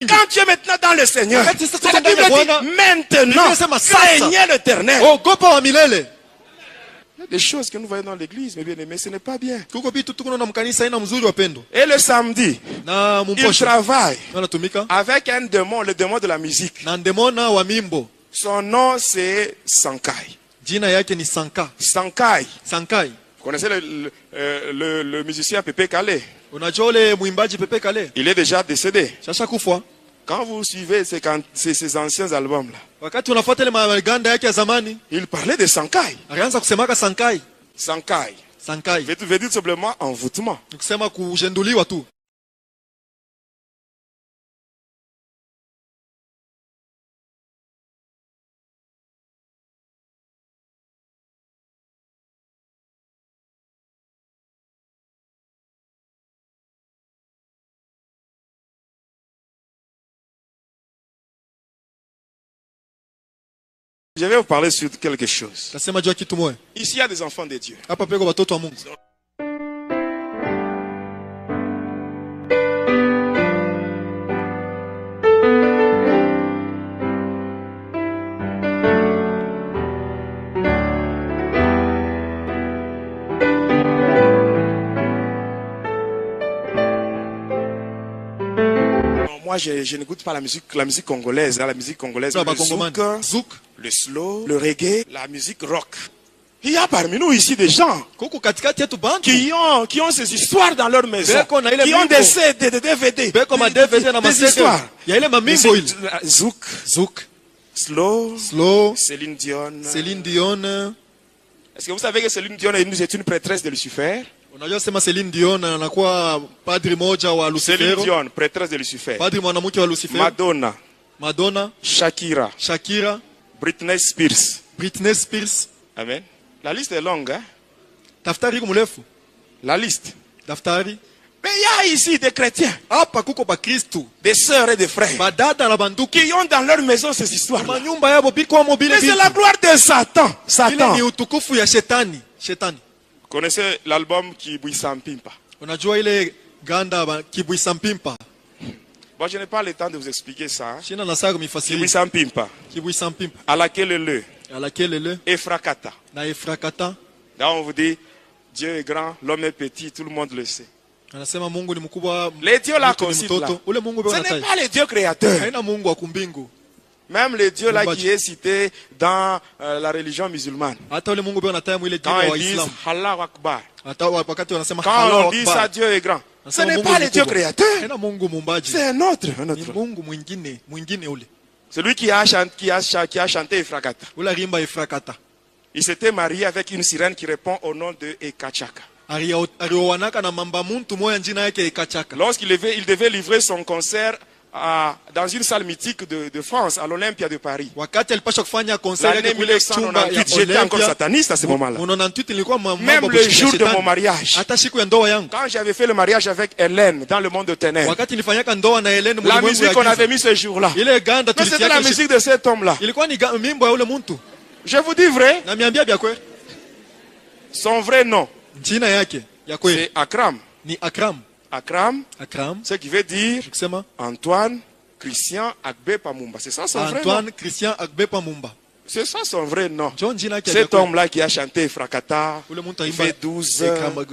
Quand tu es maintenant dans le Seigneur, la Bible dit maintenant, craignez l'Éternel. Il y a des choses que nous voyons dans l'église, mes bien-aimés, ce n'est pas bien. Et le samedi, il travaille avec un démon, le démon de la musique. Son nom c'est Sankai. Sankai. Vous connaissez le musicien Pepe Kale? Il est déjà décédé. Quand vous suivez ces anciens albums-là, il parlait de Sankai. Sankai. Veut dire simplement envoûtement. Je vais vous parler sur quelque chose. Ici, il y a des enfants de Dieu. Moi, je n'écoute pas la musique congolaise. La musique congolaise, le zouk, le slow, le reggae, la musique rock. Il y a parmi nous ici des gens qui ont ces histoires dans leur maison, qui ont des CD, des DVD, des histoires. Zouk, slow, Céline Dion. Est-ce que vous savez que Céline Dion est une prêtresse de Lucifer? Céline Dion, prêtresse de Lucifer. Madonna. Shakira. Britney Spears. Amen. La liste est longue, hein? La liste. Mais il y a ici des chrétiens, des sœurs et des frères, qui ont dans leur maison ces histoires. Mais c'est la gloire de Satan. Vous connaissez l'album Kibwisa Mpimpa? Bon, je n'ai pas le temps de vous expliquer ça. Kibwisa Mpimpa. À laquelle Efrakata. Là, on vous dit, Dieu est grand, l'homme est petit, tout le monde le sait. Les dieux là qu'on cite là, ce n'est pas les dieux créateurs. Même les dieux là qui est cité dans la religion musulmane. Quand ils disent Allah Akbar, quand on dit ça, Dieu est grand, ce n'est pas les dieux créateurs. C'est un autre. Celui qui a chanté Efrakata. Il s'était marié avec une sirène qui répond au nom de Ekachaka. Lorsqu'il devait livrer son concert dans une salle mythique de France, à l'Olympia de Paris. L'année 1998, j'étais encore sataniste à ce moment-là. Même le jour de mon mariage, quand j'avais fait le mariage avec Hélène dans le monde de ténèbres, la musique qu'on avait mis ce jour-là, mais c'était la musique de cet homme-là. Je vous dis vrai, son vrai nom, c'est Akram. Akram, ce qui veut dire Antoine Christian Agbe Pamumba. C'est ça son vrai nom. Antoine Christian Agbe Pamumba. C'est ça son vrai nom. Cet homme-là qui a chanté Frakata, V12,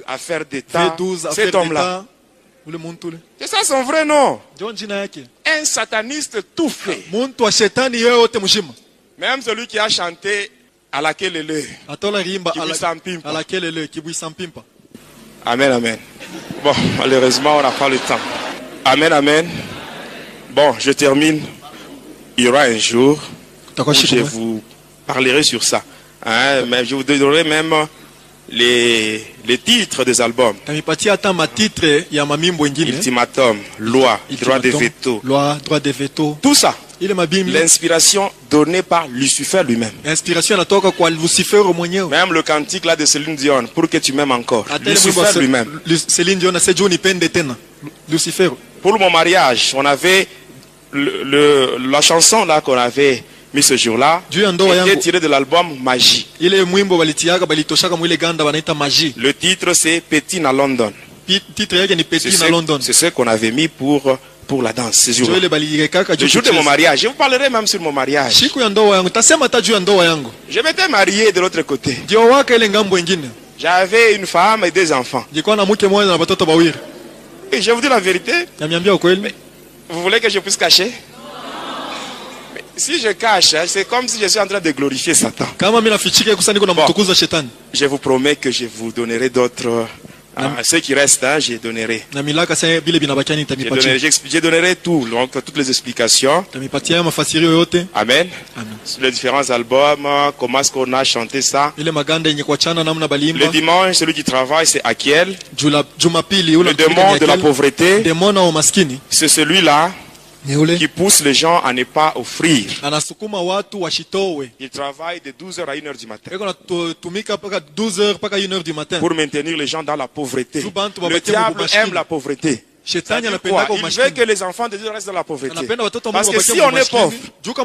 Affaire d'État. Cet homme-là. C'est ça son vrai nom. Un sataniste tout fait. Même celui qui a chanté à laquelle Amen, amen. Bon, malheureusement, on n'a pas le temps. Amen, amen. Bon, je termine. Il y aura un jour où je vous parlerai sur ça. Hein, mais je vous donnerai même les titres des albums. Ultimatum, loi, droit de veto. Tout ça. L'inspiration donnée par Lucifer lui-même. Même le cantique là de Céline Dion, pour que tu m'aimes encore. Lucifer lui-même. Pour mon mariage, on avait la chanson là qu'on avait mis ce jour-là, était tirée de l'album Magie. Le titre c'est Petit à London. C'est ce qu'on avait mis pour pour la danse ce jour. Le jour de mon mariage. Je vous parlerai même sur mon mariage. Je m'étais marié de l'autre côté. J'avais une femme et 2 enfants. Et je vous dis la vérité. Vous voulez que je puisse cacher? Mais si je cache, c'est comme si je suis en train de glorifier Satan. Bon, je vous promets que je vous donnerai d'autres. Ceux qui restent, je donnerai. Je donnerai tout, donc toutes les explications. Amen. Sur les différents albums, comment est-ce qu'on a chanté ça. Le dimanche, celui qui travaille, c'est Akiel. Le démon de la pauvreté, c'est celui-là qui pousse les gens à ne pas offrir. Il travaille de 12h à 1h du matin pour maintenir les gens dans la pauvreté. Le diable aime la pauvreté. Il veut que les enfants de Dieu restent dans la pauvreté. Parce que si on est pauvre,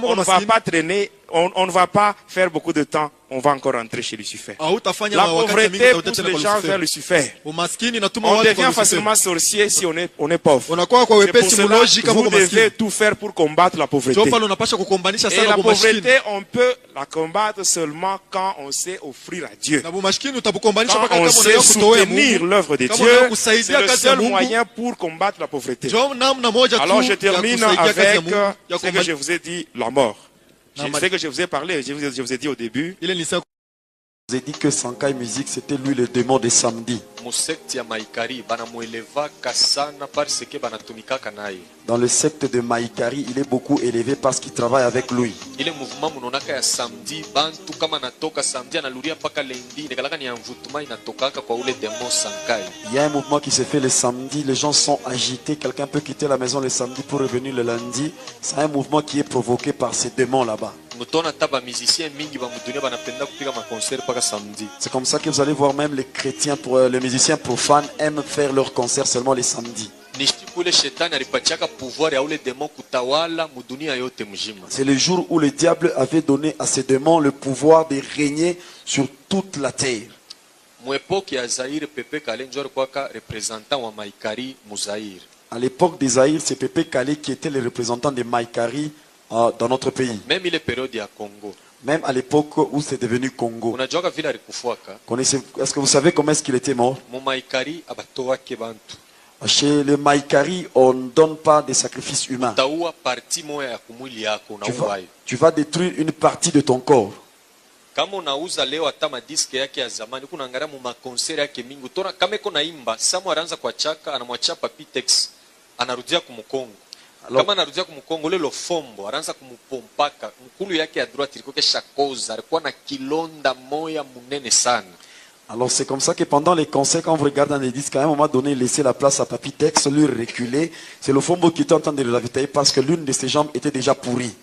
on ne va pas traîner, on ne va pas faire beaucoup de temps, on va encore rentrer chez Lucifer. La pauvreté pousse les gens vers Lucifer. On devient facilement sorcier si on est pauvre. C'est pour cela que vous devez tout faire pour combattre la pauvreté. Et la pauvreté, on peut la combattre seulement quand on sait offrir à Dieu. Quand on sait soutenir l'œuvre de Dieu, c'est le seul moyen pour combattre la pauvreté. Alors je termine avec ce que je vous ai dit, la mort. C'est ce que je vous ai parlé, je vous ai dit au début. Je vous ai dit que Sankai Music, c'était lui le démon de samedi. Dans le secte de Maïkari, il est beaucoup élevé parce qu'il travaille avec lui. Il y a un mouvement qui se fait le samedi, les gens sont agités, quelqu'un peut quitter la maison le samedi pour revenir le lundi. C'est un mouvement qui est provoqué par ces démons là-bas. C'est comme ça que vous allez voir même les chrétiens, les musiciens profanes aiment faire leurs concerts seulement les samedis. C'est le jour où le diable avait donné à ces démons le pouvoir de régner sur toute la terre. À l'époque des Zaïre, c'est Pépé Kalé qui était le représentant de Maïkari dans notre pays. Même à l'époque où c'est devenu Congo. Est-ce que vous savez comment est-ce qu'il était mort? Chez les Maïkari, on ne donne pas de sacrifices humains. Tu vas détruire une partie de ton corps. Alors c'est comme ça que pendant les concerts, quand vous regardez dans les disques, à un moment donné, laisser la place à Papy Tex, lui reculer. C'est le Fombo qui était en train de le ravitailler parce que l'une de ses jambes était déjà pourrie.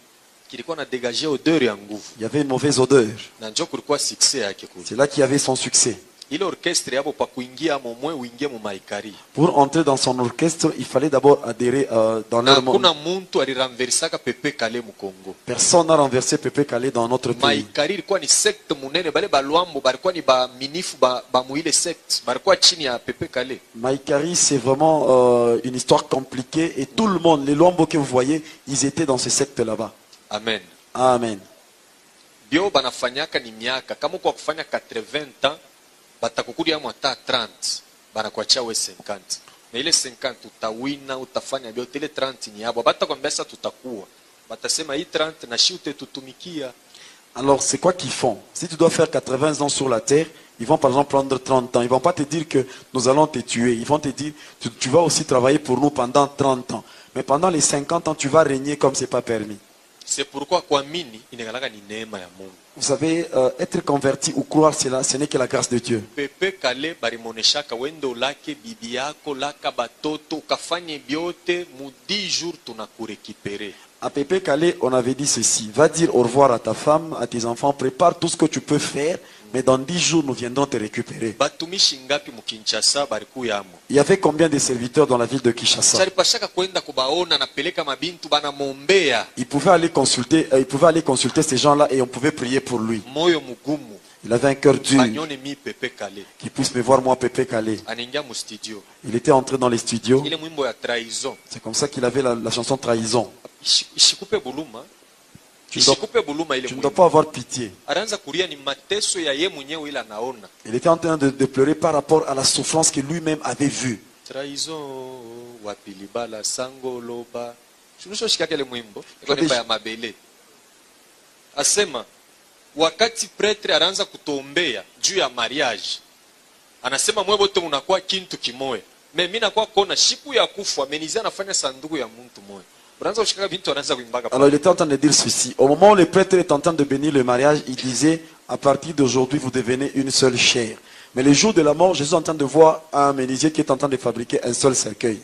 Il y avait une mauvaise odeur. C'est là qu'il y avait son succès. Pour entrer dans son orchestre, il fallait d'abord adhérer dans leur monde. Personne n'a renversé Pépé Kalé dans notre pays. Maïkari, c'est vraiment une histoire compliquée et tout le monde, les Luambo que vous voyez, ils étaient dans ce secte là-bas. Amen. Amen. Bio banafanyaka ni miaka kama kwa kufanya 80 ans batakukudia mwata 30 banakuachia we 50 na ile 50 utawina utafanya biote ile 30 ni yabo batakwambia sasa tutakuwa batasema hii 30 na shi utetutumikia. Alors c'est quoi qu'ils font? Si tu dois faire 80 ans sur la terre, ils vont par exemple prendre 30 ans. Ils vont pas te dire que nous allons te tuer. Ils vont te dire tu vas aussi travailler pour nous pendant 30 ans. Mais pendant les 50 ans, tu vas régner comme c'est pas permis. C'est pourquoi kuamini inagalaka ni neema ya Mungu. Vous savez, être converti ou croire cela, ce n'est que la grâce de Dieu. Pepe Kale barimoneshaka wendo lake bibi yako laka batoto ukafanye biote mu 10 jours tunakurekipere. À Pépé Kalé, on avait dit ceci: va dire au revoir à ta femme, à tes enfants, prépare tout ce que tu peux faire, mais dans 10 jours nous viendrons te récupérer. Il y avait combien de serviteurs dans la ville de Kinshasa? Il pouvait aller consulter ces gens-là et on pouvait prier pour lui. Il avait un cœur dur. Qui puisse me voir moi, Pépé Calé. Il était entré dans les studios. C'est comme ça qu'il avait la chanson Trahison. Tu ne dois pas avoir pitié. Il était en train de pleurer par rapport à la souffrance que lui-même avait vue. Trahison, wapilibala, sangoloba. Asema wakati pretre anaanza kutuombea juu ya mariage, anasema mwe wote unakuwa kintu kimoya. Mimi nakuwa kona siku ya kufa amenizia anafanya sanduku ya mtu moya. Alors il était en train de dire ceci. Au moment où le prêtre est en train de bénir le mariage, il disait, à partir d'aujourd'hui, vous devenez une seule chair. Mais le jour de la mort, Jésus est en train de voir un menuisier qui est en train de fabriquer un seul cercueil.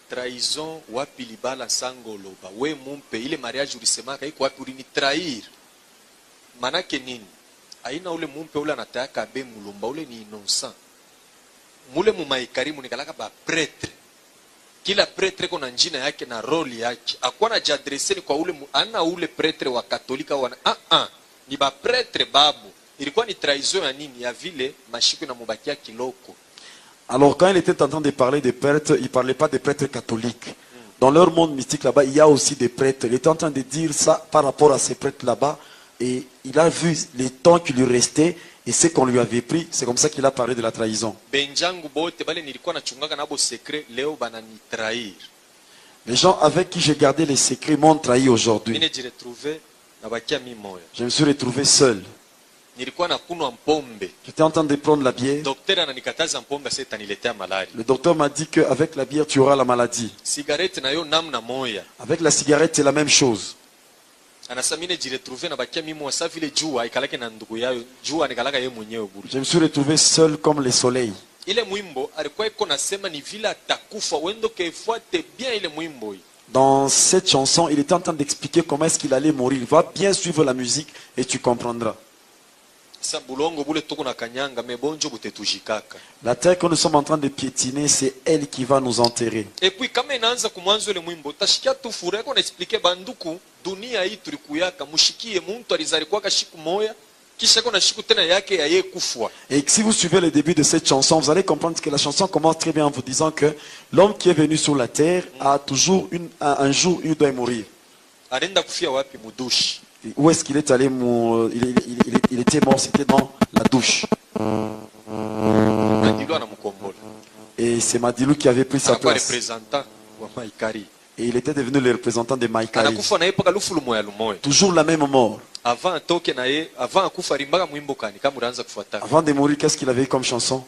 Trahison, wapilibala sangoloba. We mumpe, ile mariage ulisemaka iko wapi ulini trahir. Manake nini? Aina ule mumpe ule anataka abe mulumba ule ni innocent. Mule mumaikarimu nikalaka ba prêtre. Kila pretre kuna njina yake na roli yake. Akwana jadreseni kwa ule ana ule pretre wa katolika wana ni ba pretre babu. Ilikuwa ni trahison ya nini? Ya vile mashiku na mubakia kiloko. Alors quand il était en train de parler des prêtres, il ne parlait pas des prêtres catholiques. Dans leur monde mystique là-bas, il y a aussi des prêtres. Il était en train de dire ça par rapport à ces prêtres là-bas. Et il a vu les temps qui lui restaient et ce qu'on lui avait pris. C'est comme ça qu'il a parlé de la trahison. Les gens avec qui j'ai gardé les secrets m'ont trahi aujourd'hui. Je me suis retrouvé seul. J'étais en train de prendre la bière. Le docteur m'a dit qu'avec la bière, tu auras la maladie. Avec la cigarette, c'est la même chose. Je me suis retrouvé seul comme le soleil. Dans cette chanson, il était en train d'expliquer comment est-ce qu'il allait mourir. Va bien suivre la musique et tu comprendras. La terre que nous sommes en train de piétiner, c'est elle qui va nous enterrer. Et puis quand inaanza kumwanzo ile mwimbo tashikia tu furaha kwa expliquer banduku dunia hii tulikuyaka mushikie muntu alizalikuwa shiku moya kisha kuna shiku tena yake ya yeye kufwa. Et si vous suivez le début de cette chanson, vous allez comprendre que la chanson commence très bien en vous disant que l'homme qui est venu sur la terre a toujours un jour il doit mourir. Anaenda kufia wapi mudushi? Où est-ce qu'il est allé il était mort, c'était dans la douche. Et c'est Madilou qui avait pris sa place. Et il était devenu le représentant de Maïkari. Toujours la même mort. Avant de mourir, qu'est-ce qu'il avait comme chanson?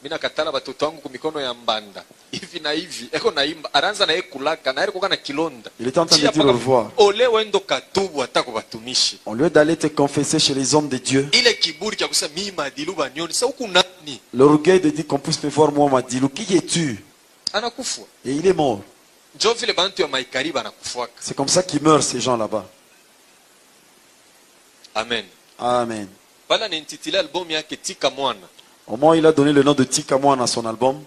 Mina katala batoto wangu kumikono ya mbanda hivi na hivi eko naimba aranza na ekulaka na alikuwa na kilonda. Il était en train de dire au revoir. Ole wendo katubu atako batumishi. Au lieu d'aller te confesser chez les hommes de Dieu. Ile kiburi cha kusema mimi Madilu banyoni sa huku nani? L'orgueil de dire qu'on puisse me voir moi Madilu, qui es-tu? Anakufa. Et il est mort. Njo vile bantu ya Maikari banakufuaka. C'est comme ça qu'ils meurent ces gens là-bas. Amen. Amen. Bala ni intitila album yake Tika Mwana. Au moins, il a donné le nom de Tika Mwana à son album.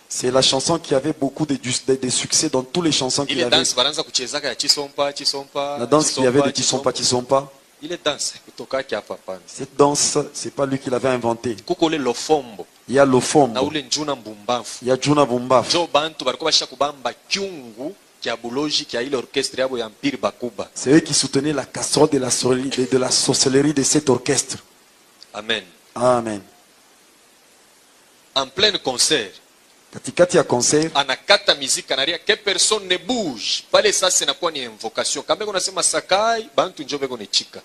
C'est la chanson qui avait beaucoup de succès dans toutes les chansons qu'il avait. La danse qu'il y avait de Chisompa Chisompa. Cette danse, c'est pas lui qui l'avait inventée. Il y a l'ofombo. Il y a Juna Bumbaf. C'est eux qui soutenaient la casserole de la sorcellerie de cet orchestre. Amen. Amen. En plein concert. Katikati ya concert. Anakata muziki anaria que personne ne bouge. Pale sasa inakuwa ni invocation. Kama unasema sakai, bantu njoo beko nechika.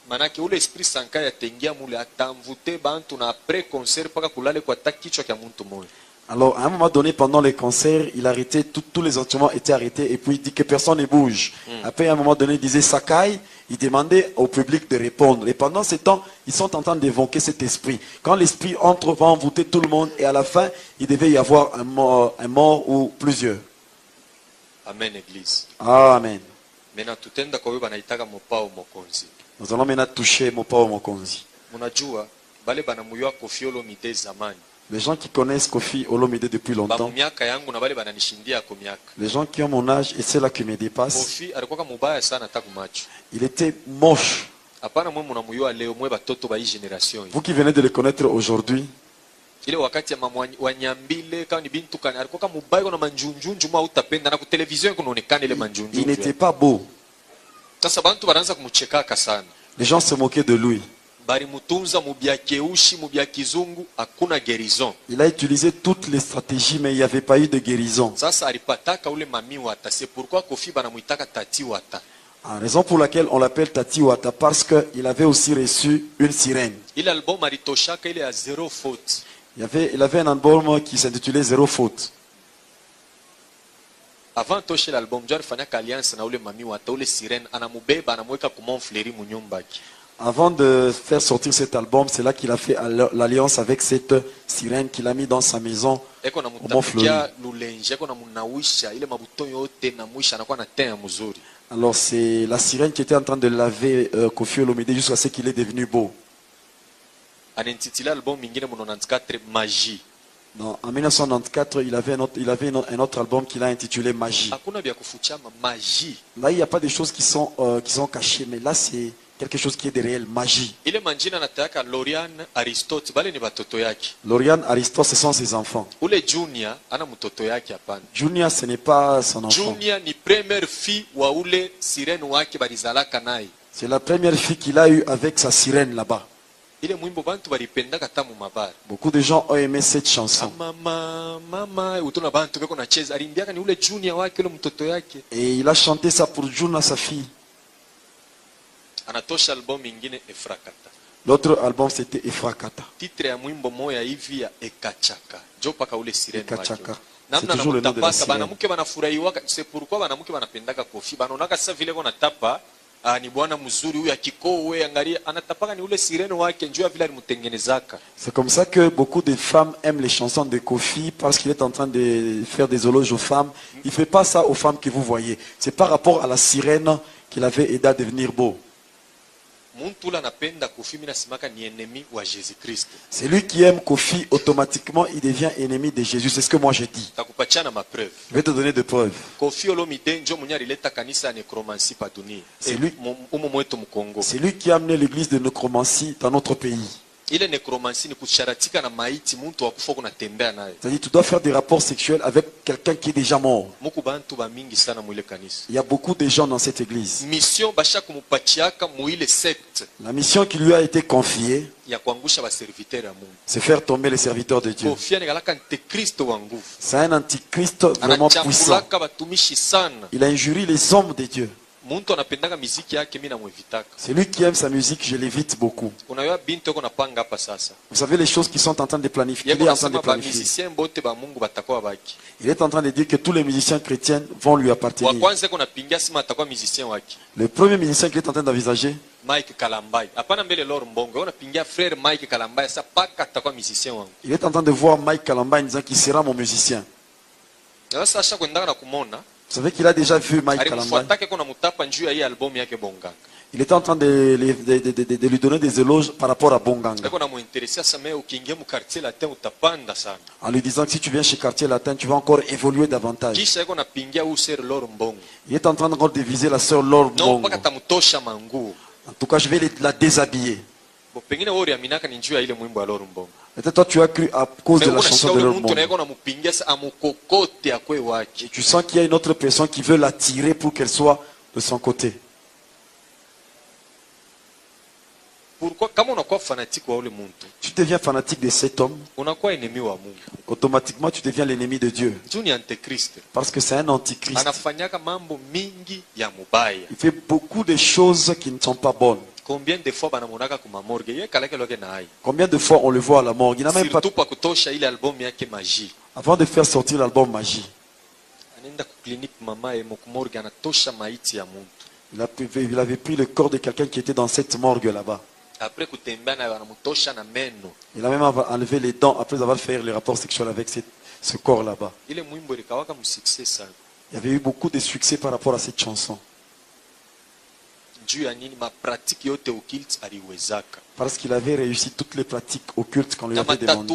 Manake ule esprit sankai atengia mule atamvute bantu na après concert paka kulale kwa takichwa kya muntu moyo. Alors, à un moment donné, pendant les concerts, il arrêtait, tous les instruments étaient arrêtés, et puis il dit que personne ne bouge. Après, à un moment donné, il disait Sakai, il demandait au public de répondre. Et pendant ce temps, ils sont en train d'évoquer cet esprit. Quand l'esprit entre, va envoûter tout le monde, et à la fin, il devait y avoir un mort ou plusieurs. Amen, Église. Amen. Nous allons maintenant toucher Mopao Mokonzi. Munajua, bale banamuyoa Koffi Olomide zamani. Les gens qui connaissent Koffi Olomide depuis longtemps, les gens qui ont mon âge et ceux-là qui me dépassent, il était moche. Vous qui venez de le connaître aujourd'hui, il n'était pas beau. Les gens se moquaient de lui. Il a utilisé toutes les stratégies, mais il n'y avait pas eu de guérison. La raison pour laquelle on l'appelle Tati Wata, parce qu'il avait aussi reçu une sirène. Il avait un album qui s'intitulait Zéro faute. Avant toshe l'album, John Fanak Alliance na ule mami wata ule sirène anamubeba anamweka kumomfleri munyumbaki. Avant de faire sortir cet album, c'est là qu'il a fait l'alliance avec cette sirène qu'il a mis dans sa maison au Mont Fleury. Alors c'est la sirène qui était en train de laver Koffi Olomide jusqu'à ce qu'il est devenu beau. Non, en 1994, il avait un autre album qu'il a intitulé Magie. Là, il n'y a pas de choses qui sont cachées, mais là, c'est quelque chose qui est de réel, magie. Lauriane, Aristote, ce sont ses enfants. Junior, ce n'est pas son enfant. C'est la première fille qu'il a eue avec sa sirène là-bas. Beaucoup de gens ont aimé cette chanson. Et il a chanté ça pour Juna, sa fille. L'autre album c'était Efrakata. Ekachaka. C'est toujours le nom de la sirène. C'est pourquoi banamuke banapendaka Koffi banonaka sa vile kona tapa ni bwana mzuri huyu akikowe angalia anatapaka ni ule sirene wake njoo vile alimutengenezaka. C'est comme ça que beaucoup de femmes aiment les chansons de Koffi parce qu'il est en train de faire des éloges aux femmes. Il fait pas ça aux femmes que vous voyez. C'est par rapport à la sirène qu'il avait aidé à devenir beau. C'est lui qui aime Koffi, automatiquement il devient ennemi de Jésus. C'est ce que moi j'ai dit. Je vais te donner des preuves. C'est lui qui a amené l'église de nécromancie dans notre pays. C'est-à-dire tu dois faire des rapports sexuels avec quelqu'un qui est déjà mort. Il y a beaucoup de gens dans cette église. La mission qui lui a été confiée, c'est faire tomber les serviteurs de Dieu. C'est un antichrist vraiment puissant. Il a injurié les hommes de Dieu. C'est lui qui aime sa musique, je l'évite beaucoup. Vous savez les choses qui sont en train de planifier. Il est en train de planifier. Il est en train de dire que tous les musiciens chrétiens vont lui appartenir. Le premier musicien qu'il est en train d'envisager, il est en train de voir Mike Kalambay disant qu'il sera mon musicien. Vous savez qu'il a déjà vu Mike Kalambay. Il était en train de lui donner des éloges par rapport à Bonganga. En lui disant que si tu viens chez Quartier Latin, tu vas encore évoluer davantage. Il est en train encore de viser la sœur Laure Mbongo. En tout cas, je vais la déshabiller. Peut-être toi tu as cru à cause de la chanson de Laure Mbongo. Et tu sens qu'il y a une autre personne qui veut l'attirer pour qu'elle soit de son côté. Pourquoi, tu deviens fanatique de cet homme, automatiquement tu deviens l'ennemi de Dieu. Parce que c'est un antichrist. Il fait beaucoup de choses qui ne sont pas bonnes. Combien de fois on le voit à la morgue? Il n'a même pas... Avant de faire sortir l'album Magie, il avait pris le corps de quelqu'un qui était dans cette morgue là-bas. Il a même enlevé les dents après avoir fait les rapports sexuels avec ce corps là-bas. Il y avait eu beaucoup de succès par rapport à cette chanson. Parce qu'il avait réussi toutes les pratiques occultes qu'on lui avait demandé.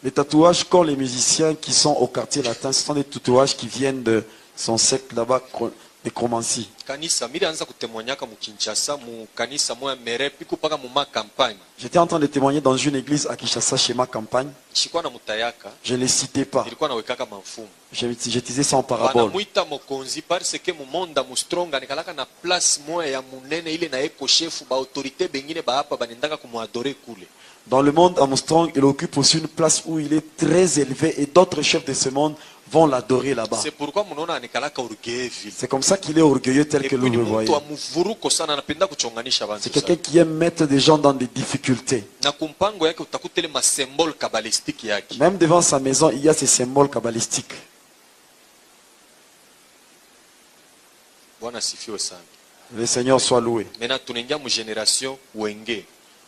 Les tatouages qu'ont les musiciens qui sont au quartier latin, ce sont des tatouages qui viennent de son secte là-bas, nécromancie. J'étais en train de témoigner dans une église à Kinshasa chez ma campagne. Je ne les citais pas. Je disais ça en parabole. Dans le monde Armstrong, il occupe aussi une place où il est très élevé et d'autres chefs de ce monde vont l'adorer là-bas. C'est comme ça qu'il est orgueilleux tel que vous le voyez. C'est quelqu'un qui aime mettre des gens dans des difficultés. Même devant sa maison, il y a ces symboles kabbalistiques. Le Seigneur soit loué.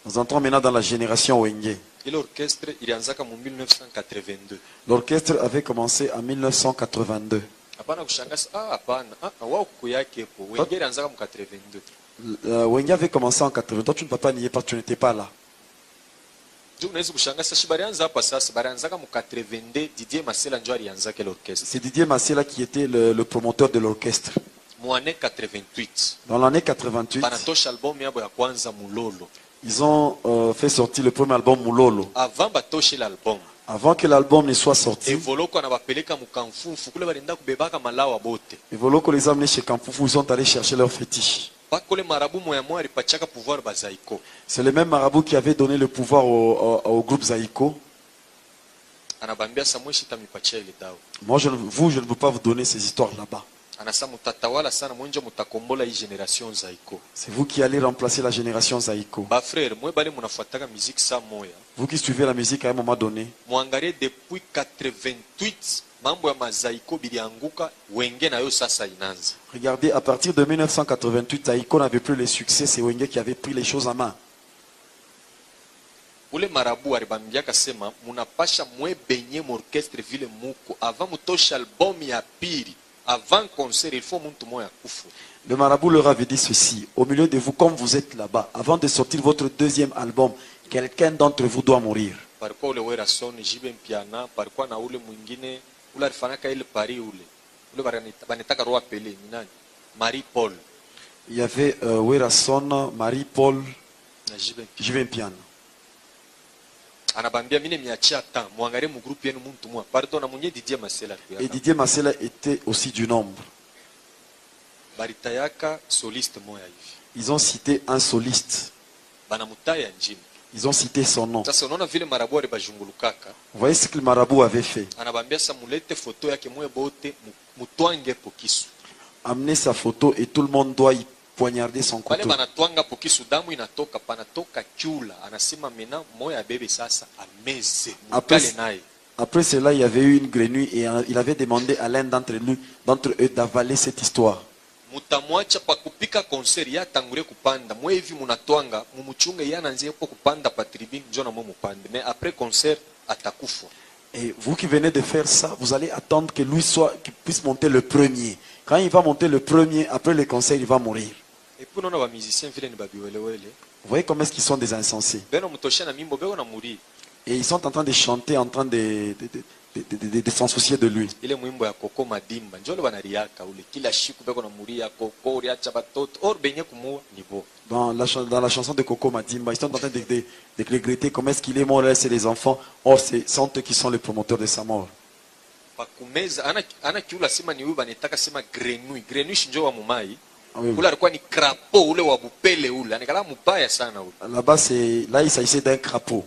Nous entrons maintenant dans la génération Wenge. L'orchestre avait commencé en 1982. Wenge avait commencé en 82. Toi, tu ne peux pas nier parce que tu n'étais pas là. C'est Didier Massela qui était le promoteur de l'orchestre. Dans l'année 88, ils ont fait sortir le premier album Moulolo. Avant que l'album ne soit sorti, Evoloko les a amenés chez Kamfufu, ils sont allés chercher leur fétiche. C'est le même marabout qui avait donné le pouvoir au groupe Zaïko. Moi, je ne veux pas vous donner ces histoires là-bas. C'est vous qui allez remplacer la génération Zaïko. Vous qui suivez la musique à un moment donné. Depuis 88, regardez, à partir de 1988, Zaïko n'avait plus les succès. C'est Wenge qui avait pris les choses en main. Ule marabu alibambiaka sema munapasha mwebenye orchestre vile muko avant mutosha album ya pili. Avant concert, il faut muntu moya kufu. Le marabout leur avait dit ceci: au milieu de vous, comme vous êtes là-bas, avant de sortir votre deuxième album, quelqu'un d'entre vous doit mourir. Parikuwa ule wera son jibe mpiana, parikuwa na ule mwingine ule alifanaka ile pari ule banetaka roa pele ni nani? Marie Paul. Il y avait Werason, Marie Paul, jibe mpiana. Et Didier Massela était aussi du nombre. Ils ont cité un soliste. Ils ont cité son nom. Vous voyez ce que le marabout avait fait? Amener sa photo et tout le monde doit y poignarder son couteau. Après cela, il y avait eu une grenouille et il avait demandé à l'un d'entre eux d'avaler cette histoire. Et vous qui venez de faire ça, vous allez attendre que lui qu'il puisse monter le premier. Quand il va monter le premier, après le concert, il va mourir. Vous voyez comment est-ce qu'ils sont des insensés. Et ils sont en train de chanter, en train de s'en soucier de lui. Dans la chanson de Coco Madimba, ils sont en train de regretter comment est-ce qu'il est mort, laisser les enfants. Or, ce sont eux qui sont les promoteurs de sa mort. Là-bas, là, il s'agissait d'un crapaud.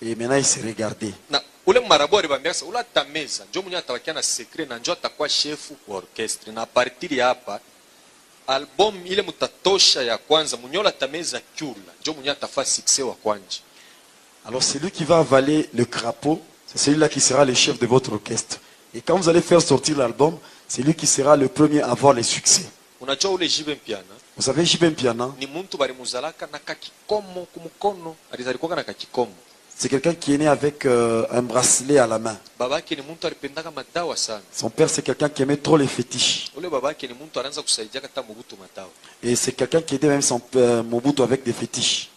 Et maintenant, il s'est regardé. Alors celui qui va avaler le crapaud, c'est celui-là qui sera le chef de votre orchestre. Et quand vous allez faire sortir l'album, c'est lui qui sera le premier à avoir les succès. Vous savez, Jibe Mpiana, C'est quelqu'un qui est né avec un bracelet à la main. Son père, c'est quelqu'un qui aimait trop les fétiches. Et c'est quelqu'un qui aidait même son père Mobutu avec des fétiches.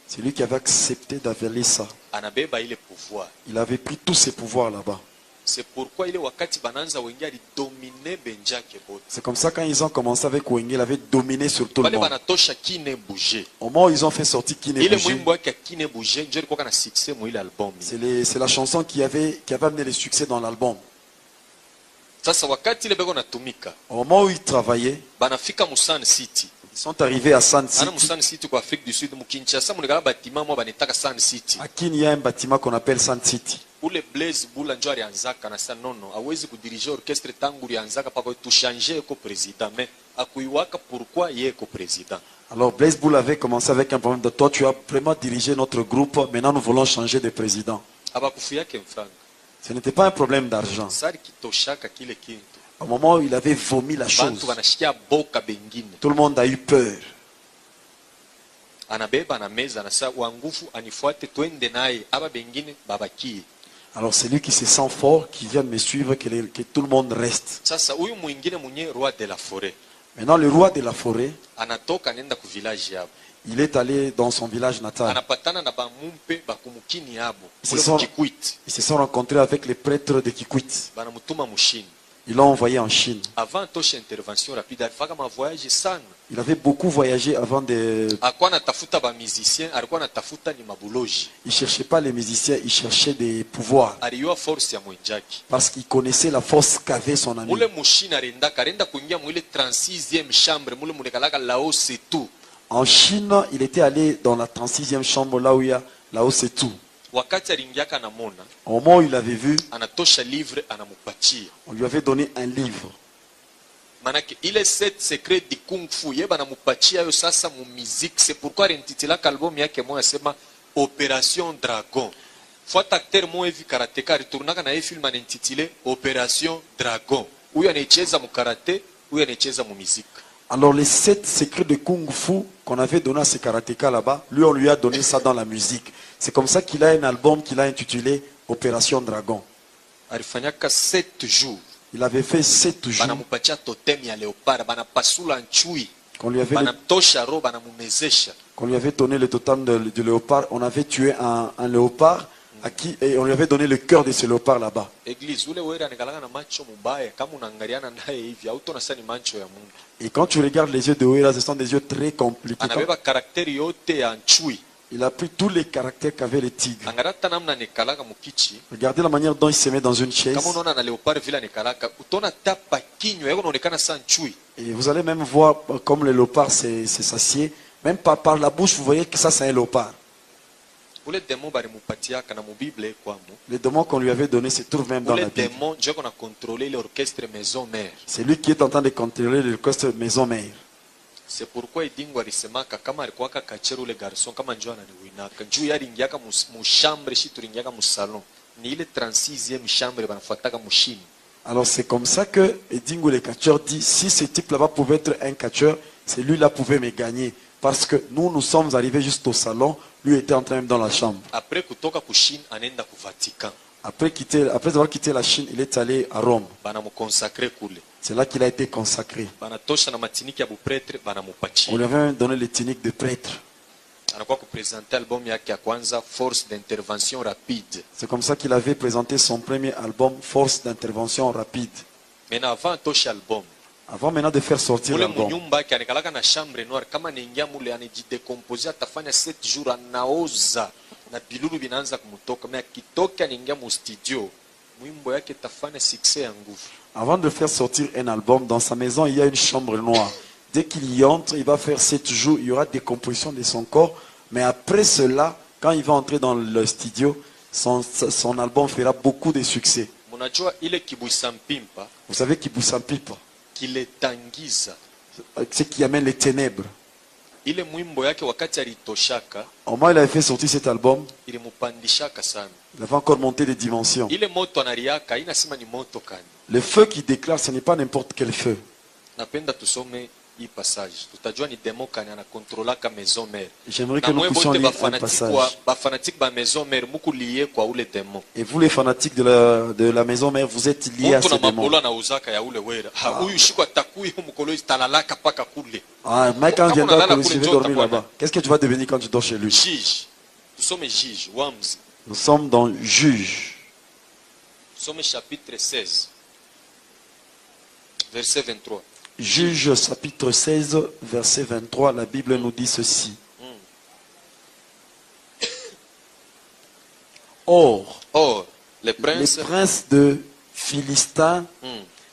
C'est lui qui avait accepté d'avaler ça. Il avait pris tous ses pouvoirs là-bas. C'est pourquoi il est wakati bananza Wenge ali dominer benjake bote. C'est comme ça quand ils ont commencé avec Wenge, il avait dominé sur tout le monde. Banatosha Kine Bouger. Au moment où ils ont fait sortir Kine Bouger. Il est mwimbo yake Kine Bouger, njeri kwa na succès mu ile album. C'est la chanson qui avait amené le succès dans l'album. Sasa wakati ile beko natumika. Au moment où ils travaillaient, banafika mu Sun City. Ils sont arrivés à Sun City. Sun City kwa Afrique du Sud mu Kinshasa mu ngala bâtiment mo banetaka Sun City. À Kinshasa, il y a un bâtiment qu'on appelle Sun City. Ule Blaise Bula njo alianzaka na sana nono hawezi kudirige orchestre tangu alianzaka pako tu changer ko président mais akuiwaka pourquoi yeye ko président. Alors Blaise Bula avait commencé avec un problème de toi, tu as vraiment dirigé notre groupe, maintenant nous voulons changer de président. Abakufuyake mfranga. Ce n'était pas un problème d'argent. Sari kitoshaka kile kintu. Au moment où il avait vomi la chose, tout le monde a eu peur. Anabeba na meza na sa wangufu anifuate twende naye aba bengine babaki. Alors c'est lui qui se sent fort, qui vient me suivre, que tout le monde reste. Sasa huyu mwingine mwenye roi de la forêt. Maintenant le roi de la forêt, anatoka nenda ku village yabo. Il est allé dans son village natal. Anapatana na ba mumpe ba kumukini yabo. Ils se sont rencontrés avec les prêtres de Kikwit. Banamutuma mushini. Ils l'ont envoyé en Chine. Avant toshe intervention rapide, alifaka ma voyage sana. Il avait beaucoup voyagé avant de. Alikuwa anatafuta ba musiciens, alikuwa anatafuta ni mabuloji. Il cherchait pas les musiciens, il cherchait des pouvoirs. Aliyua force ya mwenjaki. Parce qu'il connaissait la force qu'avait son ami. Mule mushina renda kuingia mwile 36e chambre, mule munekalaka Lao Setu. En Chine, il était allé dans la 36e chambre là où il y a Lao Setu. Au moment où il avait vu, on lui avait donné un livre. Il est sept secrets du kung fu. C'est pourquoi il intitule l'album yake moya sema Opération Dragon. Faut acteur moya vu karatéka retournaka na film intitulé Opération Dragon. Huyo anacheza mu karaté, huyo anacheza mu musique. Alors les 7 secrets de Kung Fu qu'on avait donné à ces karatékas là-bas, lui on lui a donné ça dans la musique. C'est comme ça qu'il a un album qu'il a intitulé Opération Dragon. Il avait fait 7 jours. Qu'on lui avait donné le totem de léopard. On avait tué un léopard. Et on lui avait donné le cœur de ce léopard là-bas. Et quand tu regardes les yeux de Ouera, ce sont des yeux très compliqués. Il a pris tous les caractères qu'avait le tigre. Regardez la manière dont il se met dans une chaise. Et vous allez même voir comme le léopard s'assied. Même par la bouche, vous voyez que ça c'est un léopard. Les démons qu'on lui avait donnés se trouvent même dans la Bible. C'est lui qui est en train de contrôler l'orchestre maison mère. C'est pourquoi idingo alisemaka kama alikuwa kachero ule garçon kama njoo ananiwinaka njoo yaringiaka mu chambre shi turingiaka mu salon ni ile 36e chambre banafuataka mushini. Alors c'est comme ça que Edingo le catcheur dit si ce type là-bas pouvait être un catcheur, c'est lui là pouvait me gagner parce que nous sommes arrivés juste au salon, lui était en train même dans la chambre. Après kutoka ku Chine anenda ku Vatican. Après avoir quitté la Chine, il est allé à Rome. C'est là qu'il a été consacré. On lui avait donné les tuniques de prêtre. C'est comme ça qu'il avait présenté son premier album, Force d'intervention rapide. Avant maintenant de faire sortir l'album. Na bilulu binaanza kumutoka mais akitoka anaingia mu studio mwimbo yake tafanya succès ya nguvu. Avant de faire sortir un album dans sa maison, il y a une chambre noire. Dès qu'il y entre, il va faire 7 jours, il y aura des compositions de son corps, mais après cela, quand il va entrer dans le studio, son album fera beaucoup de succès. Munajua ile kibusampimpa. Vous savez kibusampimpa? Kiletangiza. Ce qui amène les ténèbres. Ile mwimbo yake wakati alitoshaka. Au moment où il avait fait sortir cet album, il mupandishaka sana. Il avait encore monté des dimensions. Ile moto anariaka inasema ni moto kani. Le feu qui déclare, ce n'est pas n'importe quel feu. Napenda tusome J'aimerais que nous puissions lire un passage. Et vous les fanatiques de la maison mère, vous êtes liés à ces démons. Ah, Mike, quand viendra, je vais dormir là-bas. Qu'est-ce que tu vas devenir quand tu dors chez lui? Nous sommes juges. Nous sommes dans Juge. Somme chapitre 16, verset 23. Juge chapitre 16, verset 23, la Bible nous dit ceci. Or, les princes de Philistins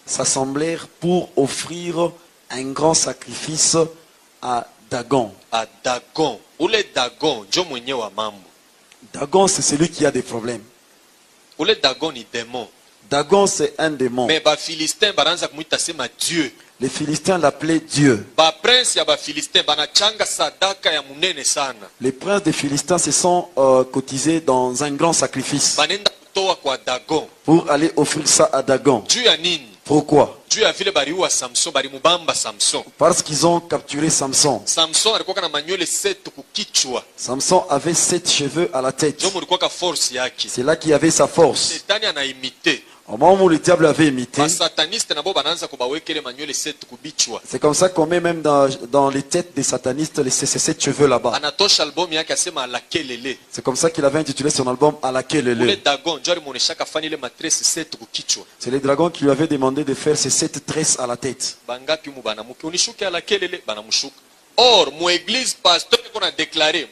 s'assemblèrent pour offrir un grand sacrifice à Dagon. À Dagon. Où est Dagon? Dagon, c'est celui qui a des problèmes. Où est Dagon, ni démon? Dagon, c'est un démon. Mais les Philistins, Dieu. Les Philistins l'appelaient Dieu. Les princes des Philistins se sont cotisés dans un grand sacrifice pour aller offrir ça à Dagon. Pourquoi? Parce qu'ils ont capturé Samson. Samson avait 7 cheveux à la tête. C'est là qu'il y avait sa force. Au moment où le diable avait imité, c'est comme ça qu'on met même dans les têtes des satanistes ces 7 cheveux là-bas. C'est comme ça qu'il avait intitulé son album Alakelele. C'est les dragons qui lui avaient demandé de faire ces 7 tresses à la tête. Or, mon église pasteur qu'on a déclaré,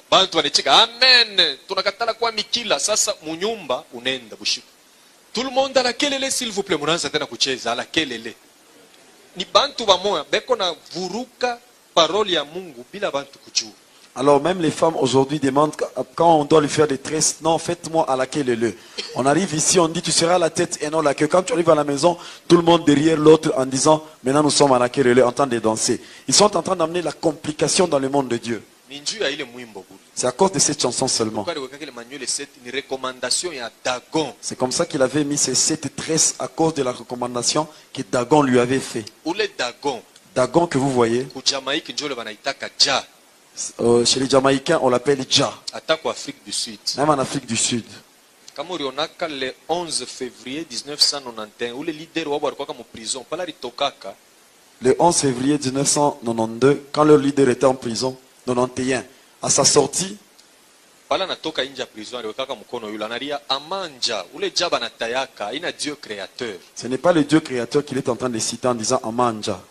bantu wanacheka amen, tunakatala kwa mikila sasa munyumba unaenda bushiku. Tout le monde à la kelele s'il vous plaît, munaanza tena kucheza ala kelele. Ni bantu bamoya beko na vuruka parole ya Mungu bila bantu kujua. Alors même les femmes aujourd'hui demandent quand on doit lui faire des tresses, non, faites-moi à la kelele. On arrive ici, on dit tu seras à la tête et non la queue. Quand tu arrives à la maison, tout le monde derrière l'autre en disant maintenant nous sommes à la kelele en train de danser. Ils sont en train d'amener la complication dans le monde de Dieu. C'est à cause de cette chanson seulement. C'est comme ça qu'il avait mis ces 7 tresses à cause de la recommandation que Dagon lui avait fait. Dagon que vous voyez, chez les Jamaïcains on l'appelle Dja. Même en Afrique du Sud. Le 11 février 1991, où le leader wa walikuwa en prison, pala ritokaka. Le 11 février 1992, quand le leader était en prison, 91, à sa sortie, ce n'est pas le Dieu créateur qu'il est en train de citer en disant Amanja.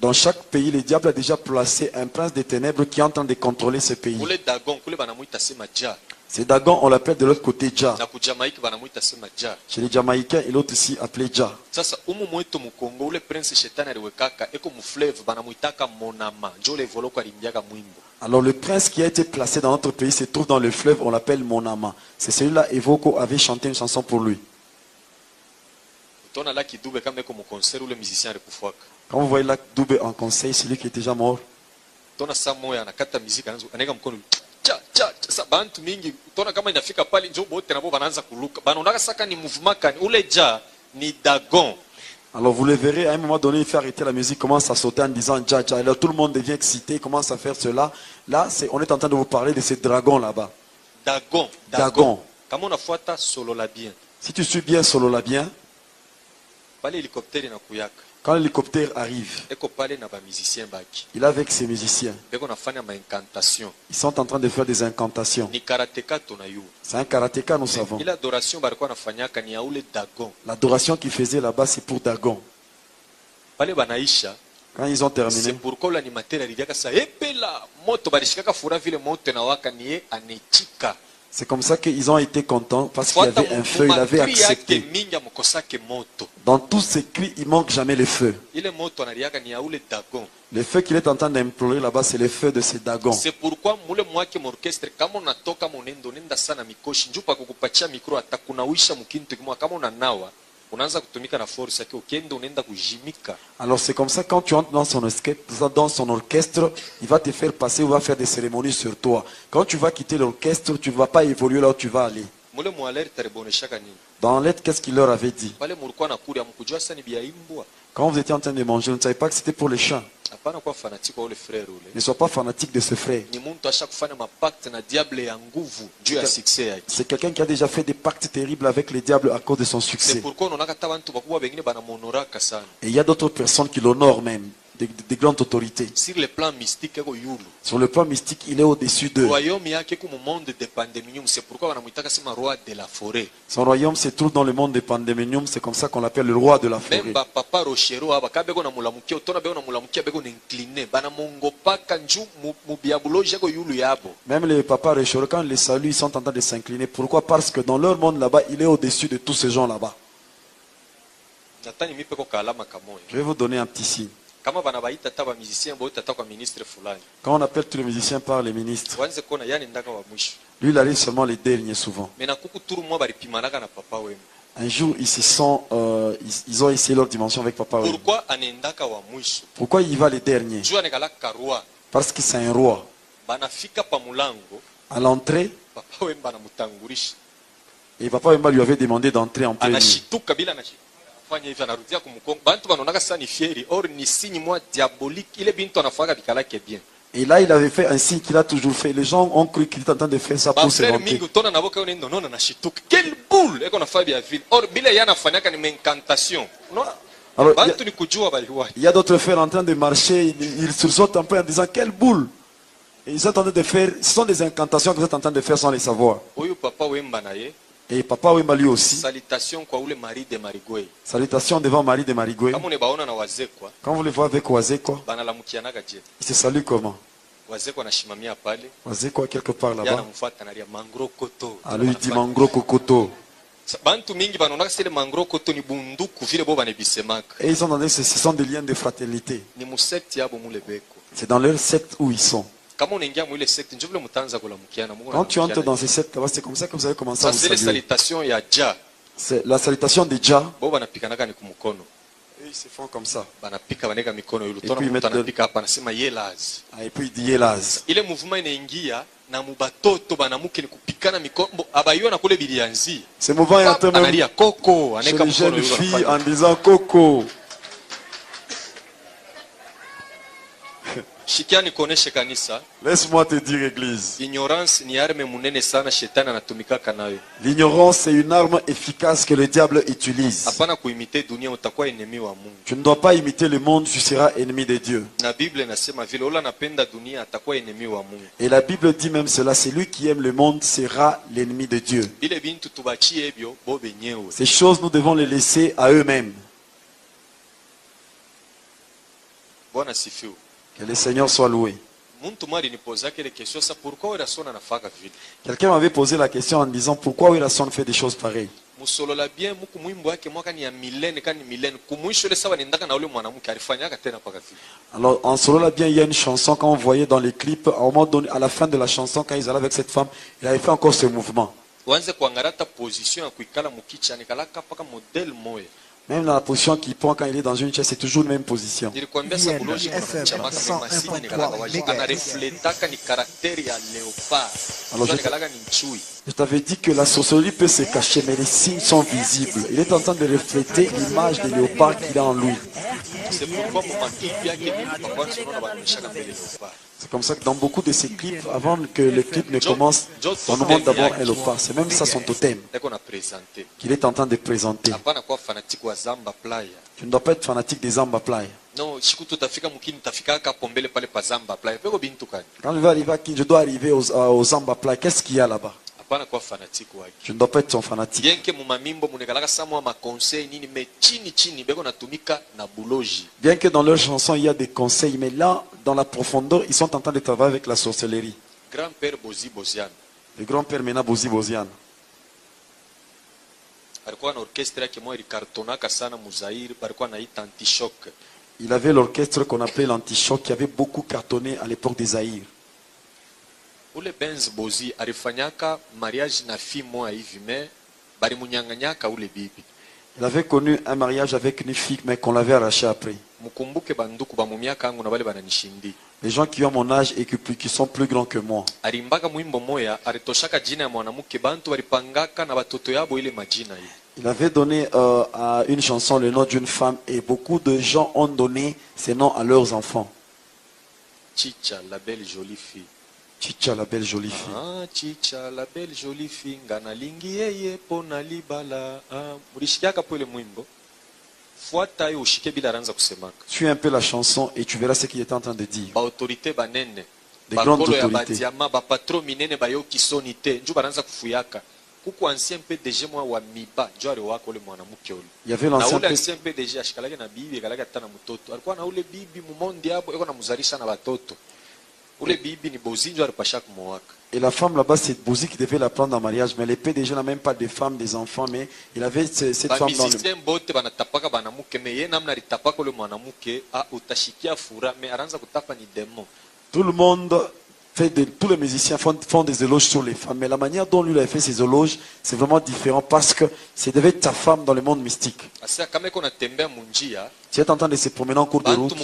Dans chaque pays, le diable a déjà placé un prince des ténèbres qui est en train de contrôler ce pays. C'est Dagon, on l'appelle de l'autre côté Dja. Chez les Jamaïcains, il est aussi appelé Dja. Alors le prince qui a été placé dans notre pays se trouve dans le fleuve, on l'appelle Monama. C'est celui-là, Evoko avait chanté une chanson pour lui. Quand vous voyez là Dube en conseil, celui qui est déjà mort. Alors vous le verrez, à un moment donné, il fait arrêter la musique, commence à sauter en disant Dja Dja. Alors tout le monde devient excité, commence à faire cela. Là, on est en train de vous parler de ces dragons là-bas. Dagon. Si tu suis bien Sololabien, quand l'hélicoptère arrive, il est avec ses musiciens. Ils sont en train de faire des incantations. C'est un karatéka, nous savons. L'adoration qu'ils faisaient là-bas, c'est pour Dagon. Quand ils ont terminé, c'est comme ça qu'ils ont été contents parce qu'il y avait un feu, il avait accepté. Dans tous ces cris, il ne manque jamais le feu. Le feu qu'il est en train d'implorer là-bas, c'est le feu de ces Dagons. C'est pourquoi alors c'est comme ça quand tu entres dans son orchestre, il va te faire passer ou va faire des cérémonies sur toi. Quand tu vas quitter l'orchestre, tu ne vas pas évoluer là où tu vas aller. Dans lettre, qu'est-ce qu'il leur avait dit? Quand vous étiez en train de manger, vous ne savez pas que c'était pour les chats. Ne sois pas fanatique de ce frère. C'est quelqu'un qui a déjà fait des pactes terribles avec le diable à cause de son succès. Et il y a d'autres personnes qui l'honorent même. Des grandes autorités. Sur le plan mystique, sur le plan mystique, il est au-dessus d'eux. Son royaume se trouve dans le monde de Pandemonium, c'est comme ça qu'on l'appelle le roi de la forêt. Même les papas Rochero, quand ils les saluent, ils sont en train de s'incliner. Pourquoi? Parce que dans leur monde là-bas, il est au-dessus de tous ces gens là-bas. Je vais vous donner un petit signe. Quand on appelle tous les musiciens par les ministres, lui il arrive seulement les derniers souvent. Un jour ils se sont, ils ont essayé leur dimension avec Papa Wemba. Pourquoi il va les derniers? Parce que c'est un roi. À l'entrée, et Papa Wemba lui avait demandé d'entrer en premier. Et là, il avait fait un signe qu'il a toujours fait. Les gens ont cru qu'il était en train de faire ça pour se vanter. Alors, il y a d'autres frères en train de marcher, ils sursautent un peu en disant quelle boule. Et ils sont en train de faire, ce sont des incantations que vous êtes en train de faire sans les savoir. Et Papa Wemba lui aussi. Salutation devant Marie de Marigoué. Quand vous les voyez avec Wazekwa, il se salue comment? Wazekwa quelque part là-bas. Ah, lui il dit Mangro Kokoto. Et ils sont dans ce sont des liens de fraternité. C'est dans leur secte où ils sont. Quand tu entres dans ces sectes là-bas, c'est comme ça que vous avez commencé à vous saluer. C'est la salutation de Jah. Et ils se font comme ça. Et puis ils mettent et puis il dit Yelaz. Ce mouvement est en train de chez les jeunes filles en disant Coco. Laisse-moi te dire, église. L'ignorance est une arme efficace que le diable utilise. Tu ne dois pas imiter le monde, tu seras ennemi de Dieu. Et la Bible dit même cela, celui qui aime le monde sera l'ennemi de Dieu. Ces choses, nous devons les laisser à eux-mêmes. Que le Seigneur soit loué. Quelqu'un m'avait posé la question en disant pourquoi Wilson fait des choses pareilles. Alors en Solola bien, il y a une chanson, quand on voyait dans les clips, à un moment donné, à la fin de la chanson, quand ils allaient avec cette femme, il avait fait encore ce mouvement. Même dans la position qu'il prend quand il est dans une chaise, c'est toujours la même position. Je t'avais dit que la sorcellerie peut se cacher, mais les signes sont visibles. Il est en train de refléter l'image de léopard qu'il a en lui. C'est comme ça que dans beaucoup de ces clips, avant que le clip ne commence, on nous montre d'abord un léopard. C'est même ça son totem qu'il est en train de présenter. Tu ne dois pas être fanatique des Zamba Playa. Quand je vais arriver à Kinshasa, je dois arriver aux Zamba Playa. Qu'est-ce qu'il y a là-bas? Je ne dois pas être son fanatique. Bien que dans leurs chansons il y a des conseils, mais là, dans la profondeur, ils sont en train de travailler avec la sorcellerie. Le grand-père Mena Bozi Bozian. Il avait l'orchestre qu'on appelait l'antichoc qui avait beaucoup cartonné à l'époque des Zaïre. Ule Benz Bozi alifanyaka mariage na fille moja hivi me balimunyang'anyaka ule bibi. Il avait connu un mariage avec une fille, mais qu'on l'avait arraché après. Les gens qui ont mon âge et qui sont plus grands que moi. Il avait donné à une chanson le nom d'une femme et beaucoup de gens ont donné ces noms à leurs enfants. Chicha, la belle jolie fille. Chicha, la belle jolie fille. Ah, Chicha, la belle jolie fille. Ngana lingi yeye pona libala. Mulishikaka po ile mwimbo. Fuata yo ushike bila ranza kusemaka. Suis un peu la chanson et tu verras ce qu'il est en train de dire. Ba autorité banene. Des grandes autorités. Ba diama ba patron minene ba yo kisonite. Nju baranza kufuyaka. Kuku ancien PDG mwa wa miba. Nju ale wako le mwanamke ule. Il y avait l'ancien PDG ashikalake na bibi kalake tana mtoto. Alikuwa na ule bibi mumondi hapo eko na muzarisha na watoto. Et la femme là-bas, c'est Bouzi qui devait la prendre en mariage. Mais les PDG n'a même pas de femmes, des enfants. Mais il avait cette femme dans le... Tout le monde tous les musiciens font des éloges sur les femmes. Mais la manière dont lui a fait ses éloges, c'est vraiment différent. Parce que c'est devait être sa femme dans le monde mystique. Tu es en train de se promener en cours de route.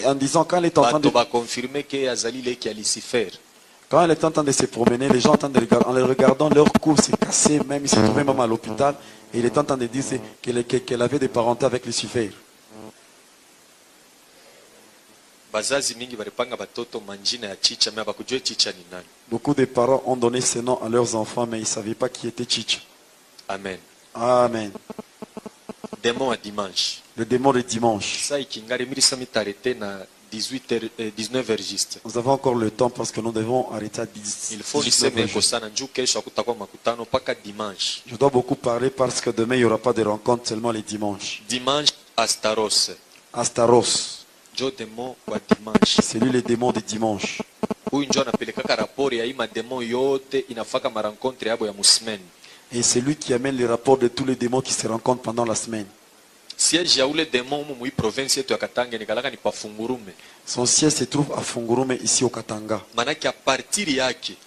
En disant quand elle est en train de... Quand elle est en train de se promener, les gens en le regardant, leur cou s'est cassé, même il s'est trouvé même à l'hôpital. Et il est en train de dire qu'elle avait des parentés avec Lucifer. Beaucoup de parents ont donné ce nom à leurs enfants, mais ils ne savaient pas qui était Chicha. Amen. Amen. Démon à dimanche. Le démon de dimanche. 19h juste. Nous avons encore le temps parce que nous devons arrêter à 10. Il faut Je dois beaucoup parler parce que demain il n'y aura pas de rencontre, seulement les dimanches. Dimanche, Astaros. Astaros. C'est lui le démon de dimanche. Et c'est lui qui amène les rapports de tous les démons qui se rencontrent pendant la semaine. Son siège se trouve à Fungurume, ici au Katanga.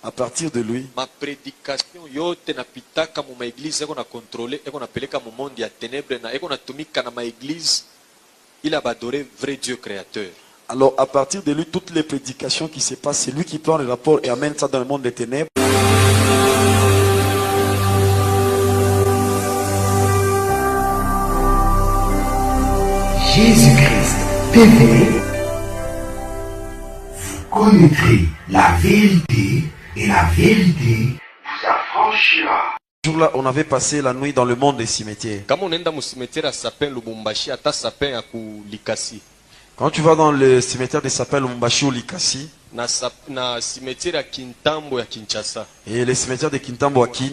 À partir de lui, ma prédication yote napitaka mu maéglise eko na contrôler eko na peleka mu monde ya ténèbres na eko na tumika na maéglise il a adoré vrai Dieu créateur. Alors à partir de lui, toutes les prédications qui se passent, c'est lui qui prend le rapport et amène ça dans le monde des ténèbres. Jésus-Christ TV, vous connaîtrez la vérité et la vérité vous affranchira. Ce jour-là, on avait passé la nuit dans le monde des cimetières. Quand tu vas dans le cimetière des sapins Lubumbashi ou Likasi, et le cimetière de Kintambo à Kin,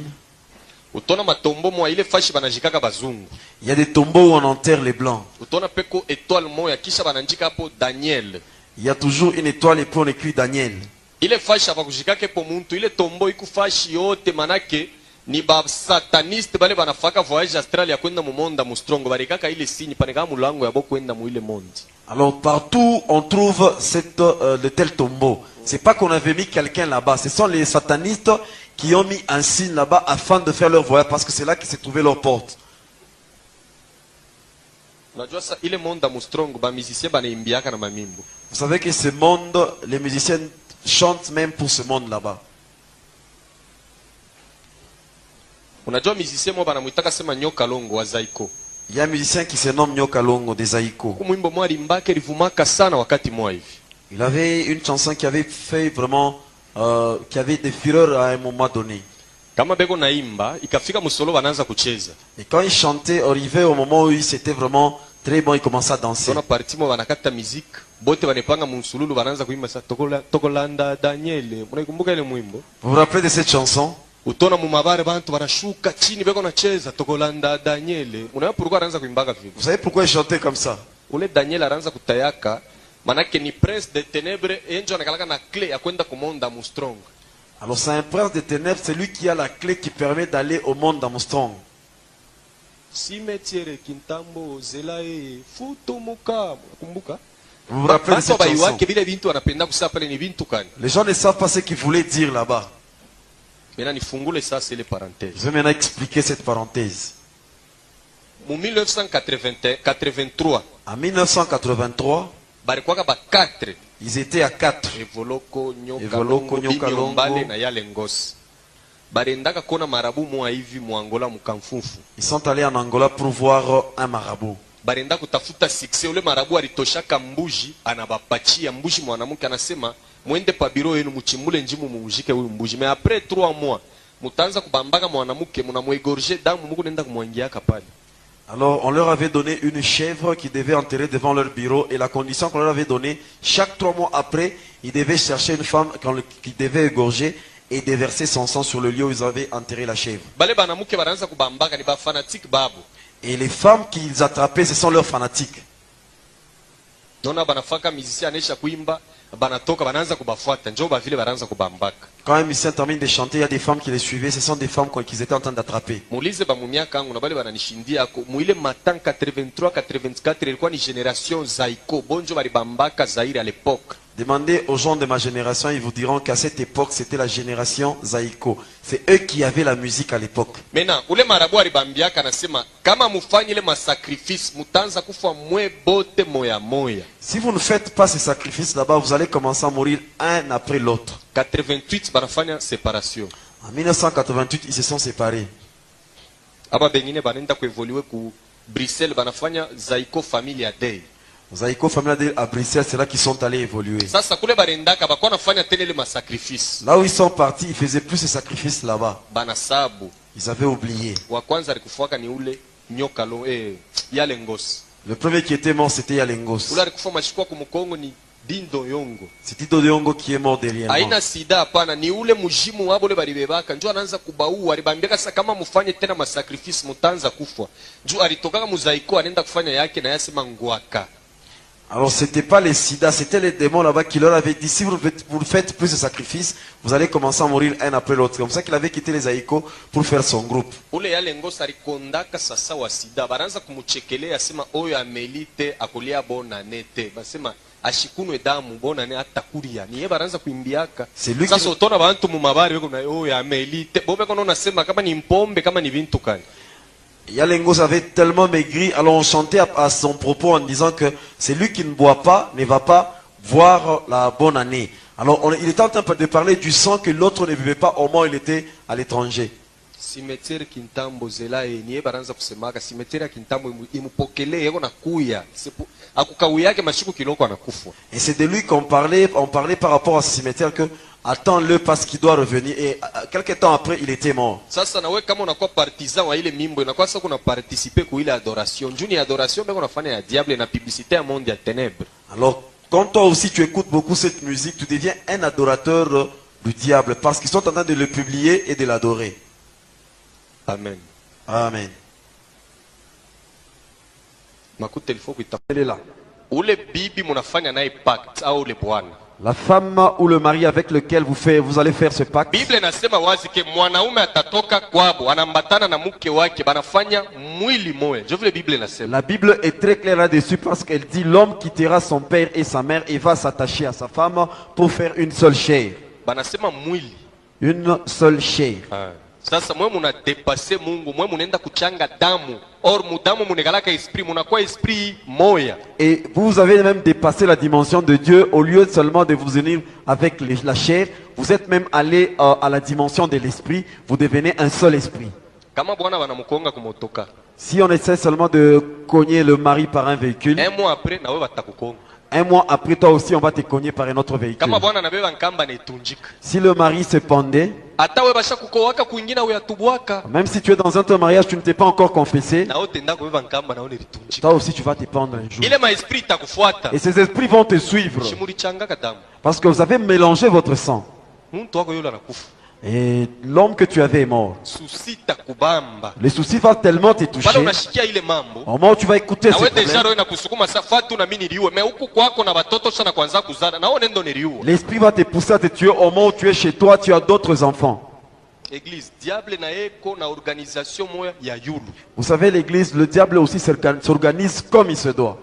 il y a des tombeaux où on enterre les blancs. Il y a toujours une étoile et puis on écrit Daniel. Ni ba sataniste bale banafaka voyage astral ya kwenda mu monde mustrongo barikaka ile signe paneka mulango ya boko kwenda mu ile monde. Alors partout on trouve de tels tombeaux. C'est pas qu'on avait mis quelqu'un là-bas, ce sont les satanistes qui ont mis un signe là-bas afin de faire leur voyage parce que c'est là qu'ils se trouvaient leur porte. Unajua sa ile monde mustrongo ba musiciens banaimbiaka na mamimbo. Vous savez que ce monde, les musiciens chantent même pour ce monde là-bas. Il y a un musicien qui se nomme Nyoka Longo de Zaiko. Il avait une chanson qui avait fait vraiment, qui avait des fureurs à un moment donné. Et quand il chantait, arrivé au moment où il s'était vraiment très bon, il commençait à danser. Vous vous rappelez de cette chanson? Vous savez pourquoi il chantait comme ça? Alors c'est un prince de ténèbres, c'est lui qui a la clé qui permet d'aller au monde d'Armstrong. Vous vous rappelez de cette chanson? Les gens ne savent pas ce qu'ils voulaient dire là-bas. Je vais maintenant expliquer cette parenthèse. En 1983, ils étaient à 4. Evoloko, Nyokalongo. Ils sont allés en Angola pour voir un marabout. Barenda kutafuta succès ule marabu alitoshaka mbuji anabapatia mbuji mwanamke anasema mwende pa biro yenu mchimule njimu mumujike huyu mbuji mais après 3 mois mutaanza kubambaka mwanamke mnamwegorger damu mko nenda kumwangiaka pale. Alors on leur avait donné une chèvre qui devait enterrer devant leur bureau et la condition qu'on leur avait donnée, chaque 3 mois après, ils devaient chercher une femme qui devait égorger et déverser son sang sur le lieu où ils avaient enterré la chèvre. Bale banamuke banaanza kubambaka ni ba fanatique babu. Et les femmes qu'ils attrapaient, ce sont leurs fanatiques. Quand un musicien termine de chanter, il y a des femmes qui les suivaient, ce sont des femmes qu'ils étaient en train d'attraper. Demandez aux gens de ma génération, ils vous diront qu'à cette époque, c'était la génération Zaïko. C'est eux qui avaient la musique à l'époque. Maintenant, si vous ne faites pas ces sacrifices là-bas, vous allez commencer à mourir un après l'autre. 88, séparation. En 1988, ils se sont séparés. Bruxelles, Zaïko Family Day. Zaïko Family à Bruxelles, c'est là qu'ils sont allés évoluer. Là où ils sont partis, ils faisaient plus de sacrifices là-bas. Ils avaient oublié. Le premier qui était mort, c'était Yalengos. C'est Dindo Yongo qui est mort derrière. Aina sida hapana ni ule mujimu wabo le balibebaka njoo anaanza kubaua alibambia sasa kama mfanye tena masacrifice mutanza kufa. Njoo alitoka Muzaiko anaenda kufanya yake na yasema ngwaka. Alors c'était pas les sida, c'était les démons là-bas qui leur avaient dit si vous faites plus de sacrifices, vous allez commencer à mourir un après l'autre. C'est comme ça qu'il avait quitté les Zaïko pour faire son groupe. Ule Yalengos alikondaka sasa wa sida baranza kumuchekelea asema oyo amelite akulia bona nete. Basema ashikunwe damu bona ne atakuria. Niye baranza kuimbiaka. Sasa utona bantu mu mabari weko na oyo amelite. Bobe kono nasema kama ni mpombe kama ni vintu kani. Yalengos avait tellement maigri, alors on chantait à son propos en disant que celui qui ne boit pas ne va pas voir la bonne année. Alors il était en train de parler du sang que l'autre ne buvait pas au moment où il était à l'étranger. Cimetière Kintambo zela niye baranza kusemaka cimetière Kintambo imupokele yeko nakuya akukawia yake mashiku kiloko anakufa. Et c'est de lui qu'on parlait, on parlait par rapport à ce cimetière que attends-le parce qu'il doit revenir. Et quelques temps après, il était mort. Sasa na wewe kama unakuwa partisan wa ile mimbo inakuwa sasa kuna participer ku ile adoration. Juni adoration beko unafanya ya diable na publicité ya monde ya ténèbres. Alors quand toi aussi tu écoutes beaucoup cette musique, tu deviens un adorateur du diable parce qu'ils sont en train de le publier et de l'adorer. Amen. Amen. Makuta il faut que tu là. Ule bibi munafanya naye pacte au le bwana. La femme ou le mari avec lequel vous allez faire ce pacte. Bible inasema wazi ke mwanaume atatoka kwabo anambatana na mke wake banafanya mwili moja. Je veux la Bible inasema. La Bible est très claire là-dessus parce qu'elle dit l'homme quittera son père et sa mère et va s'attacher à sa femme pour faire une seule chair. Banasema mwili. Une seule chair. Sasa mwe muna dépasser Mungu, mwe munenda kuchanga damu. Or mudamu munegalaka esprit, munakuwa esprit moya. Et vous avez même dépassé la dimension de Dieu au lieu seulement de vous unir avec la chair, vous êtes même allé à la dimension de l'esprit, vous devenez un seul esprit. Kama bwana banamukonga kumotoka. Si on essaie seulement de cogner le mari par un véhicule, un mois après na wewe batakukonga. Un mois après toi aussi on va te cogner par un autre véhicule. Si le mari se pendait, même si tu es dans un mariage, tu ne t'es pas encore confessé, toi aussi tu vas te pendre un jour. Et ces esprits vont te suivre parce que vous avez mélangé votre sang. Et l'homme que tu avais est mort. Le souci va tellement te toucher. Au moment où tu vas écouter ce problème, l'esprit va te pousser à te tuer. Au moment où tu es chez toi, tu as d'autres enfants. Vous savez, l'église, le diable aussi s'organise comme il se doit.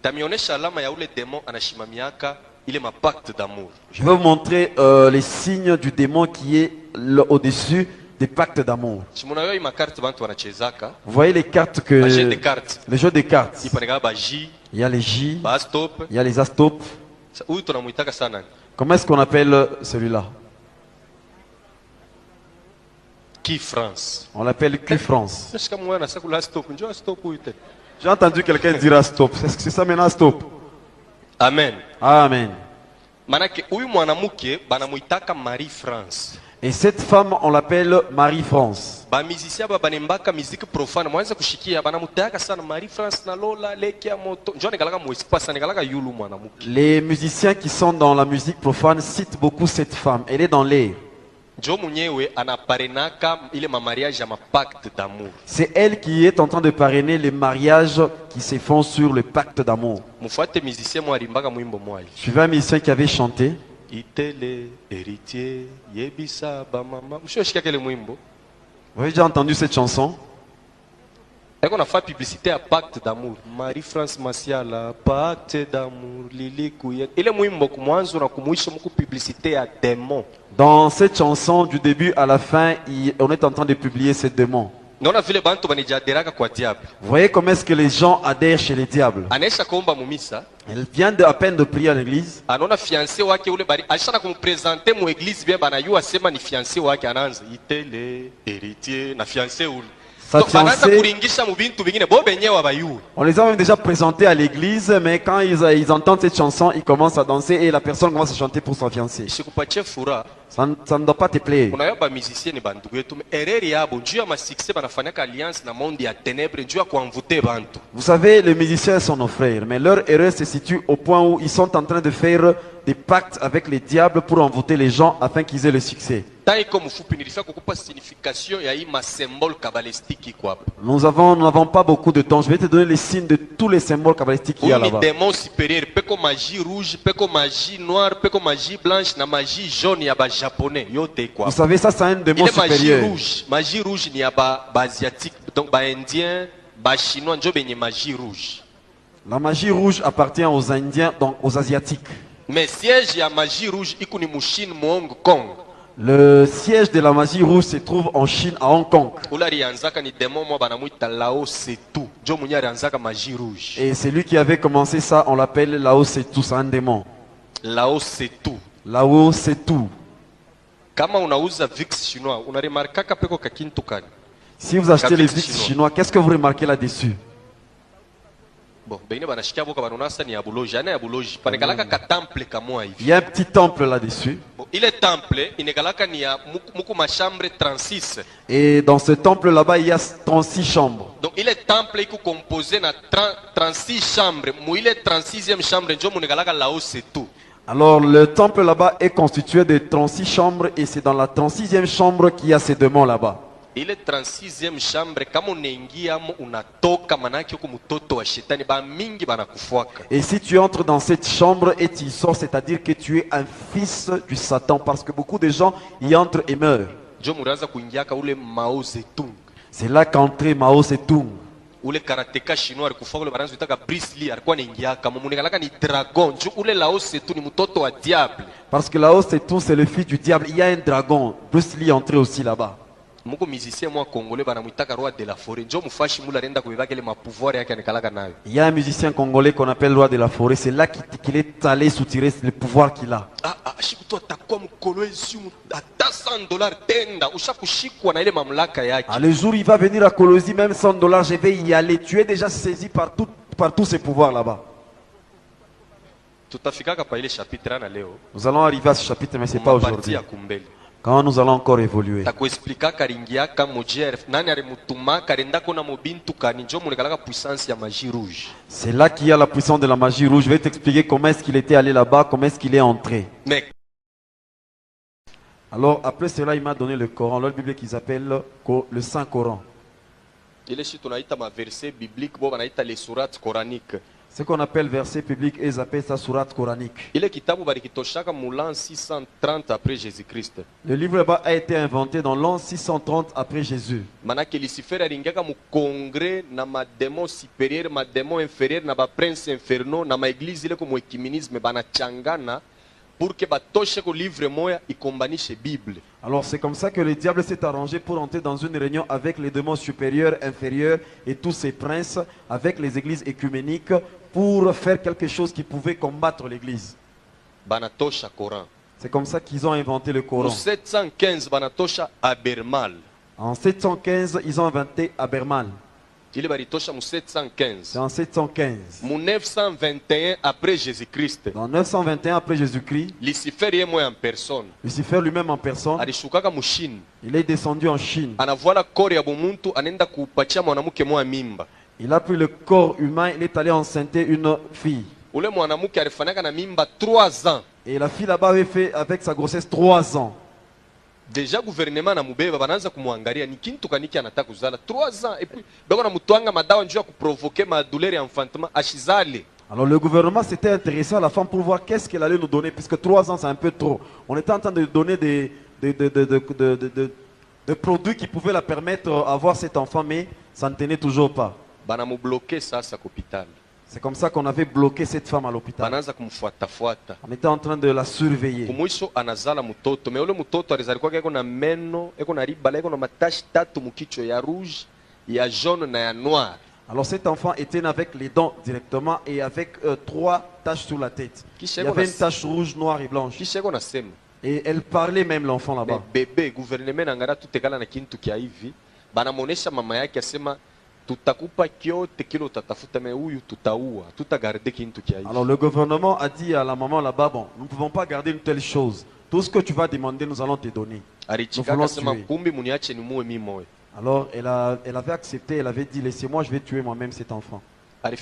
Je vais vous montrer les signes du démon qui est au-dessus des pactes d'amour. Vous voyez les cartes que... Les jeux de cartes. Il y a les J, il y a les Astopes. Comment est-ce qu'on appelle celui-là? Qui France? On l'appelle Qui France. J'ai entendu quelqu'un dire Astop. Est-ce que c'est ça maintenant Astop? Amen. Amen. Marie France. Et cette femme, on l'appelle Marie France. Les musiciens qui sont dans la musique profane citent beaucoup cette femme. Elle est dans l'air. C'est elle qui est en train de parrainer les mariages qui se font sur le pacte d'amour. Suivez un musicien qui avait chanté. Itele héritier yebisa ba mama. Vous avez déjà entendu cette chanson? Et qu'on a fait publicité à pacte d'amour. Marie-France Masiala, pacte d'amour, Lili Kouyen. Il est mouimbo kumwanzo na kumuisha muku publicité à démon. Dans cette chanson, du début à la fin, on est en train de publier ces démons. Vous voyez comment est-ce que les gens adhèrent chez les diables. Elle vient à peine de prier à l'église. Sa fiancée, on les a même déjà présentés à l'église, mais quand ils entendent cette chanson, ils commencent à danser et la personne commence à chanter pour son fiancé. Ça ne doit pas te plaire. Vous savez, les musiciens sont nos frères, mais leur erreur se situe au point où ils sont en train de faire des pactes avec les diables pour envoûter les gens afin qu'ils aient le succès. Nous n'avons pas beaucoup de temps. Je vais te donner les signes de tous les symboles kabbalistiques qu'il y a là-bas. Vous savez, ça c'est un démon supérieur. Magie rouge, il y a asiatique, donc indien, chinois, magie rouge. La magie rouge appartient aux Indiens, donc aux Asiatiques. Mais siège de la magie rouge, il est en Chine, Hong Kong. Le siège de la magie rouge se trouve en Chine, à Hong Kong. Et c'est lui qui avait commencé ça, on l'appelle Lao Setu, c'est un démon. Lao Setu. Lao Setu. Si vous achetez les VIX chinois, qu'est-ce que vous remarquez là-dessus? Il y a un petit temple là-dessus. Et dans ce temple là-bas, il y a 36 chambres. Donc il est temple qui est composé de 36 chambres. Il est 36e chambre. Alors le temple là-bas est constitué de 36 chambres et c'est dans la 36e chambre qu'il y a ces démons là-bas. Il est 36e chambre, kama unaingia unatoka manake huko mtoto wa shetani ba mingi banakufuaka. Et si tu entres dans cette chambre et tu sors, c'est-à-dire que tu es un fils du Satan parce que beaucoup de gens y entrent et meurent. C'est là qu'entre Mao Zedong. Ule karateka chinois alikufa ule baranzo itaka Bruce Lee alikuwa anaingia kama munegalaka ni dragon. Ule Lao Tzu ni mtoto wa diable. Parce que Lao Tzu c'est le fils du diable, il y a un dragon. Bruce Lee est entré aussi là-bas. Muko musicien moi congolais banamuitaka roi de la forêt. Njo mufashi mula renda kubebaka ile mapouvoir yake anakalaka nayo. Il y a un musicien congolais qu'on appelle roi de la forêt, c'est là qu'il est allé soutirer le pouvoir qu'il a. Shikuto atakuwa mkolo ezimu ata $100 tenda ushakushikwa na ile mamlaka yake. Le jour il va venir à Colosie, même $100 je vais y aller. Tu es déjà saisi par tous ces pouvoirs là-bas. Tutafikaka pa ile chapitre na leo. Nous allons arriver à ce chapitre mais c'est pas aujourd'hui. Quand nous allons encore évoluer. C'est là qu'il y a la puissance de la magie rouge. Je vais t'expliquer comment est-ce qu'il était allé là-bas, comment est-ce qu'il est entré. Alors après cela, il m'a donné le Coran, leur Bible qu'ils appellent le Saint-Coran. Ce qu'on appelle verset public, ils appellent ça surat coranique. Ile kitabu balikitoshaka mu l'an 630 après Jésus-Christ. Le livre là-bas a été inventé dans l'an 630 après Jésus. Manake Lucifer alingaka mu congrès na ma démon supérieur, ma démon inférieur, na ba prince infernal, na ma église ile comme ecuménisme banachangana pour que batoshe ko livre moya ikombanishe Bible. Alors c'est comme ça que le diable s'est arrangé pour entrer dans une réunion avec les démons supérieurs, inférieurs et tous ces princes, avec les églises écuméniques, pour faire quelque chose qui pouvait combattre l'église. Banatosha Coran. C'est comme ça qu'ils ont inventé le Coran. En 715 banatosha Abermal. En 715, ils ont inventé Abermal. Il est baritosha mu 715. C'est en 715. Mu 921 après Jésus-Christ. Dans 921 après Jésus-Christ, Lucifer est moi en personne. Lucifer lui-même en personne, Alishukaka mu Chine. il est descendu en Chine. Anavuala kore ya bumuntu anenda kupatia mwanamke mwa mimba. Il a pris le corps humain, il est allé enceinter une fille. Ule mwanamke alifanyaka na mimba 3 ans. Et la fille là-bas avait fait avec sa grossesse 3 ans. Déjà gouvernement na mubeba banaanza kumwangalia ni kintu kaniki anataka kuzala 3 ans et puis bako na mutwanga madawa njoo kuprovoquer ma douleur enfantement ashizale. Alors le gouvernement s'était intéressé à la femme pour voir qu'est-ce qu'elle allait nous donner, puisque 3 ans c'est un peu trop. On était en train de donner des produits qui pouvaient la permettre d'avoir cet enfant, mais ça ne tenait toujours pas. Bana mu bloquer ça à l'hôpital. C'est comme ça qu'on avait bloqué cette femme à l'hôpital. Banaanza kumfuatafuata. On était en train de la surveiller. Kumwisho anazala mtoto. Mais ule mtoto alizalikuwa eko na meno, eko na riba, eko na matashi tatu mukichwa ya rouge, ya jaune na ya noir. Alors cet enfant était né avec les dents directement et avec 3 taches sur la tête. Il y avait une tache rouge, noire et blanche. Et elle parlait même l'enfant là-bas. Bébé, gouvernement nangara tutekala na kintu kia hivi. Banamonesha mama yake asema tutakupa kyote kile utatafuta mais huyu tutaua, tutagarder kintu kia hivi. Alors le gouvernement a dit à la maman là-bas, bon, nous ne pouvons pas garder une telle chose. Tout ce que tu vas demander, nous allons te donner. Nous voulons tuer. Alors elle avait accepté, elle avait dit laissez-moi, je vais tuer moi-même cet enfant. Elle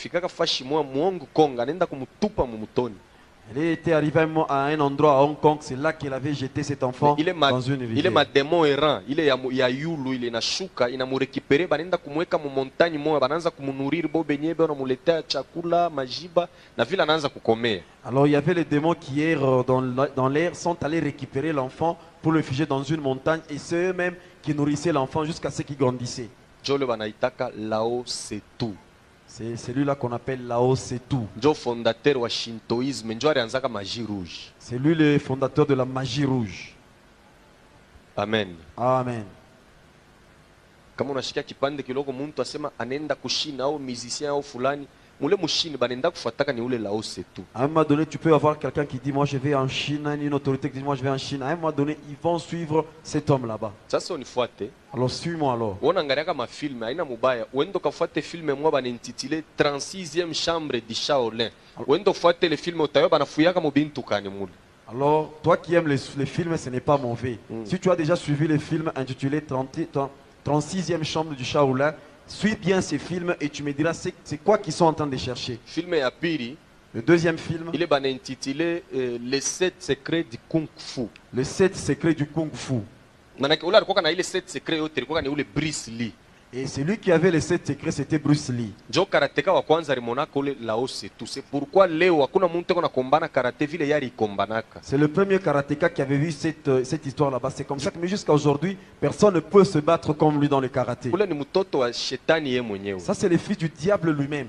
était arrivée à un endroit à Hong Kong, c'est là qu'elle avait jeté cet enfant dans une rivière. Il est ma démon errant, il est ya yulu, il est na shuka, ina mu récupérer, banenda kumweka mu montagne moya, bananza kumunuriri bo benye, banamuletea chakula, majiba, na vile anaanza kukomea. Alors il y avait les démons qui errent dans l'air, sont allés récupérer l'enfant pour le figer dans une montagne, et c'est eux-mêmes qui nourrissaient l'enfant jusqu'à ce qu'il grandissait. Jole banaitaka Lao Tzu. C'est celui-là qu'on appelle Lao Tzu. Jo fondateur wa Shintoisme, njo alianzaka magie rouge. C'est lui le fondateur de la magie rouge. Amen. Amen. Kama unashikia kipande kiloko muntu asema anenda kushina au musicien au fulani, mule mushini banenda kufuataka ni ule Lao Tzu. À un moment donné, tu peux avoir quelqu'un qui dit moi je vais en Chine, une autorité qui dit moi je vais en Chine. À un moment donné, ils vont suivre cet homme là-bas. Sasa unifuate. Alors suis-moi alors. Wona ngariaka ma film aina mubaya. Wendo kafuate film mwa banintitile 36e chambre du Shaolin. Wendo fuate le film utayo banafuyaka mubintu kani mule. Alors toi qui aimes les films, ce n'est pas mauvais. Si tu as déjà suivi les films intitulés 36e chambre du Shaolin, suis bien ces films et tu me diras c'est quoi qu'ils sont en train de chercher. Film ya pili. Le deuxième film. Il est intitulé Les 7 secrets du Kung Fu. Les 7 secrets du Kung Fu. Et celui qui avait les 7 secrets, c'était Bruce Lee. C'est pourquoi c'est le premier karatéka qui avait vu cette histoire là-bas. C'est comme ça que jusqu'à aujourd'hui, personne ne peut se battre comme lui dans le karaté. Ça, c'est le fils du diable lui-même.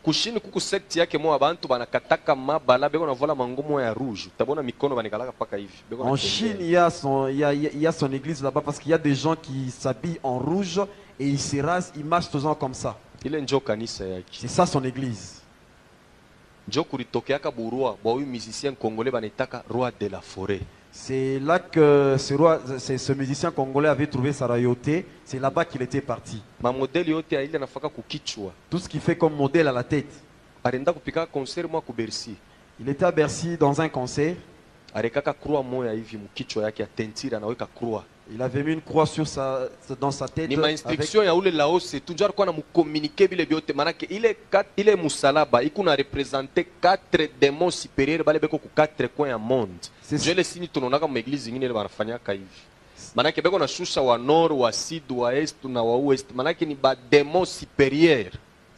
Kushini kuku sekti yake mo abantu banakataka mabala beko navala mangomo ya rouge. Utabona mikono banikalaka paka hivi. En Chine, il y a son église là-bas parce qu'il y a des gens qui s'habillent en rouge et ils se rasent, ils marchent toujours comme ça. C'est ça son église. C'est là que ce musicien congolais avait trouvé sa royauté. C'est là-bas qu'il était parti. Tout ce qu'il fait comme modèle à la tête. Il était à Bercy dans un concert. Il avait mis une croix dans sa tête. Il est musalaba, il a représenté 4 démons supérieurs dans 4 coins du monde. Je le signe tout le monde comme église ingine banafanyaka hivi. Manake beko na shusha wa nord, wa sud, wa est na wa ouest. Manake ni ba démons supérieurs.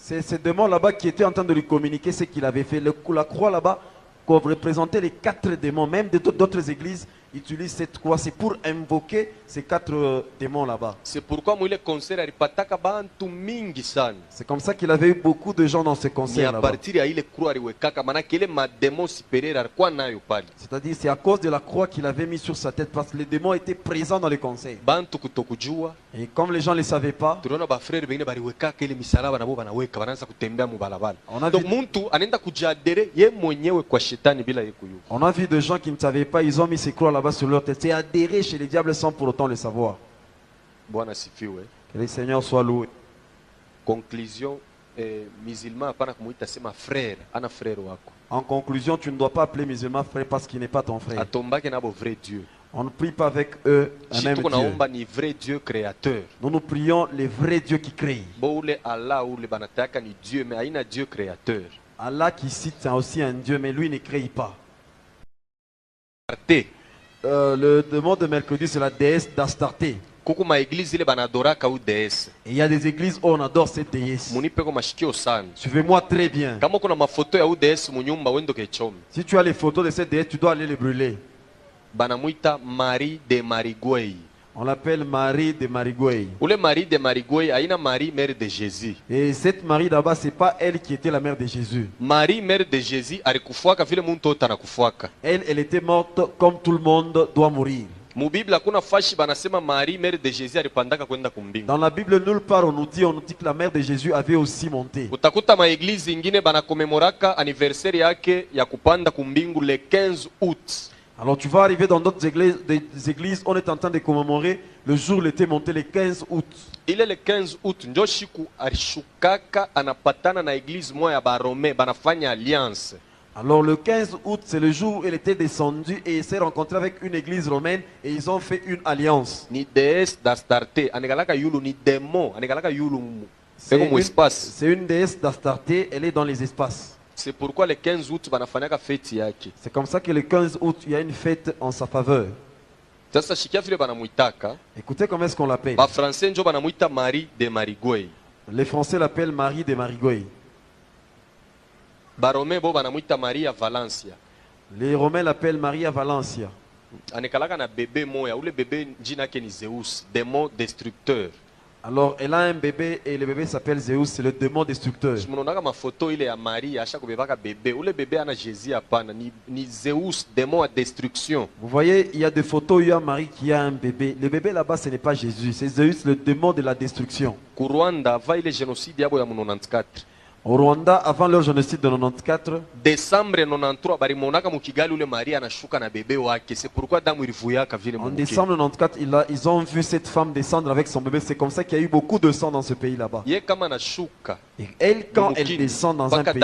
C'est ce démon là-bas qui était en train de lui communiquer ce qu'il avait fait. La croix là-bas représentait les 4 démons. Même d'autres églises utilisent cette croix. C'est pour invoquer ces 4 démons là-bas. C'est pourquoi le concert alipataka bantu mingi sana. C'est comme ça qu'il avait eu beaucoup de gens dans ce concert là-bas. C'est-à-dire c'est à cause de la croix qu'il avait mis sur sa tête parce que les démons étaient présents dans le concert. Et comme les gens ne le savaient pas, on a vu des gens qui ne savaient pas, ils ont mis ces croix là-bas sur leur tête. C'est adhéré chez les diables sans pour autant le savoir. Que le Seigneur soit loué. Conclusion, musulman hapana kumuita sema frère, ana frère wako. En conclusion, tu ne dois pas appeler musulman frère parce qu'il n'est pas ton frère. Atombake nabo vrai Dieu. On ne prie pas avec eux un même Dieu. Ni vrai Dieu créateur. Nous prions les vrais dieux qui créent. Boule Allah ou le banataka ni Dieu mais haina Dieu créateur. Allah qui cite c'est aussi un Dieu mais lui ne crée pas. Le démon de mercredi c'est la déesse d'Astarté. Et il y a des églises où on adore cette déesse. Suivez-moi très bien. Si tu as les photos de cette déesse, tu dois aller les brûler. Marie de Marigouei. On l'appelle Marie de Marigouei. Marie de Marigouei aina Marie mère de Jésus. Et cette Marie là-bas, c'est pas elle qui était la mère de Jésus. Marie mère de Jésus alikufuaka vile muntu wote anakufuaka. Elle était morte comme tout le monde doit mourir. Dans la Bible, nulle part on nous dit que la mère de Jésus avait aussi monté. Utakuta maeglize ingine banakomemoraka anniversaire yake ya kupanda kumbingu le 15 août. Alors tu vas arriver dans d'autres églises, on est en train de commémorer le jour où il était monté le 15 août. Il est le 15 août, ndio shiku alishukaka anapatana na église moya ya barome banafanya alliance. Alors le 15 août, c'est le jour où il était descendu et il s'est rencontré avec une église romaine et ils ont fait une alliance. Ni déesse d'Astarté, anegalaka yulu ni démon, anegalaka yulu. C'est une déesse d'Astarté, elle est dans les espaces. C'est pourquoi le 15 août banafanyaka fête yake. C'est comme ça que le 15 août, il y a une fête en sa faveur. Sasa shikia vile banamuitaka. Écoutez comment est-ce qu'on l'appelle. Ba français njo banamuita Marie de Marigouei. Les Français l'appellent Marie de Marigouei. Baromé bo banamuita Maria Valencia. Les Romains l'appellent Maria Valencia. Anekalaka na bébé moya, ou le bébé njina ke ni Zeus, démon destructeur. Alors elle a un bébé et le bébé s'appelle Zeus, c'est le démon destructeur. Je monaka ma photo ile ya Marie, acha kubebaka bébé, ou le bébé ana Jésus hapana, ni Zeus, démon à destruction. Vous voyez, il y a des photos où il y a Marie qui a un bébé. Le bébé là-bas ce n'est pas Jésus, c'est Zeus, le démon de la destruction. Ku Rwanda va ile génocide yabo ya 94. Au Rwanda, avant leur génocide de 94, décembre 93 barimonaka mukigali ule Maria anashuka na bébé wake. C'est pourquoi damu ilivuyaka vile en décembre 94, ils ont vu cette femme descendre avec son bébé. C'est comme ça qu'il y a eu beaucoup de sang dans ce pays là-bas. Ye kama anashuka. Et elle, quand elle descend dans un pays,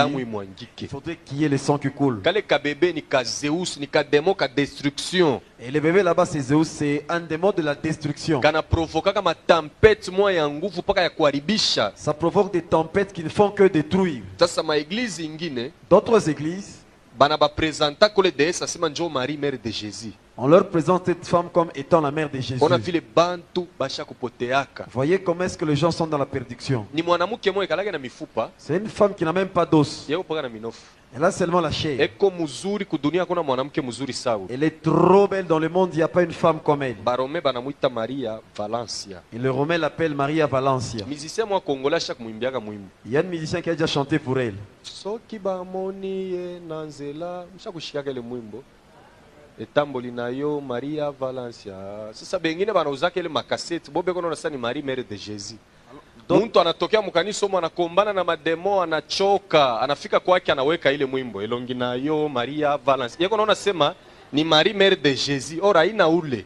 il faudrait qu'il y ait le sang qui coule. Kale ka bébé ni ka Zeus, ni ka démon ka destruction. Et le bébé là-bas, c'est Zeus, c'est un démon de la destruction. Kana provoka kama tempête moya ya nguvu paka ya kuharibisha. Ça provoque des tempêtes qui ne font que détruire. Sasa ma église ingine, d'autres églises, bana ba présenta ko le déesse asema njo Marie mère de Jésus. On leur présente cette femme comme étant la mère de Jésus. On a vu les bantu basha kupoteaka. Voyez comment est-ce que les gens sont dans la perdition. Ni mwanamuke moya kalaka na mifupa. C'est une femme qui n'a même pas d'os. Yeye upaka na minofu. Elle a seulement la chair. Eko muzuri kudunia kuna mwanamke muzuri sawa. Elle est trop belle dans le monde, il n'y a pas une femme comme elle. Barome banamuita Maria Valencia. Et le Romain l'appelle Maria Valencia. Musicien moi congolais chaque mwimbiaka mwimbo. Il y a un musicien qui a déjà chanté pour elle. Soki ba moni nanzela, mshakushikaka ile mwimbo. Etamboli na yo Maria Valencia. Sasa bengine banauzaka ile makaseti, bobe kono nasani Marie mère de Jésus. Muntu anatokea mkanisa mwa anakombana na mademo, anachoka, anafika kwake anaweka ile mwimbo elongi na yo Maria Valence. Yeko naona sema ni Marie mère de Jésus. Ora ina ule.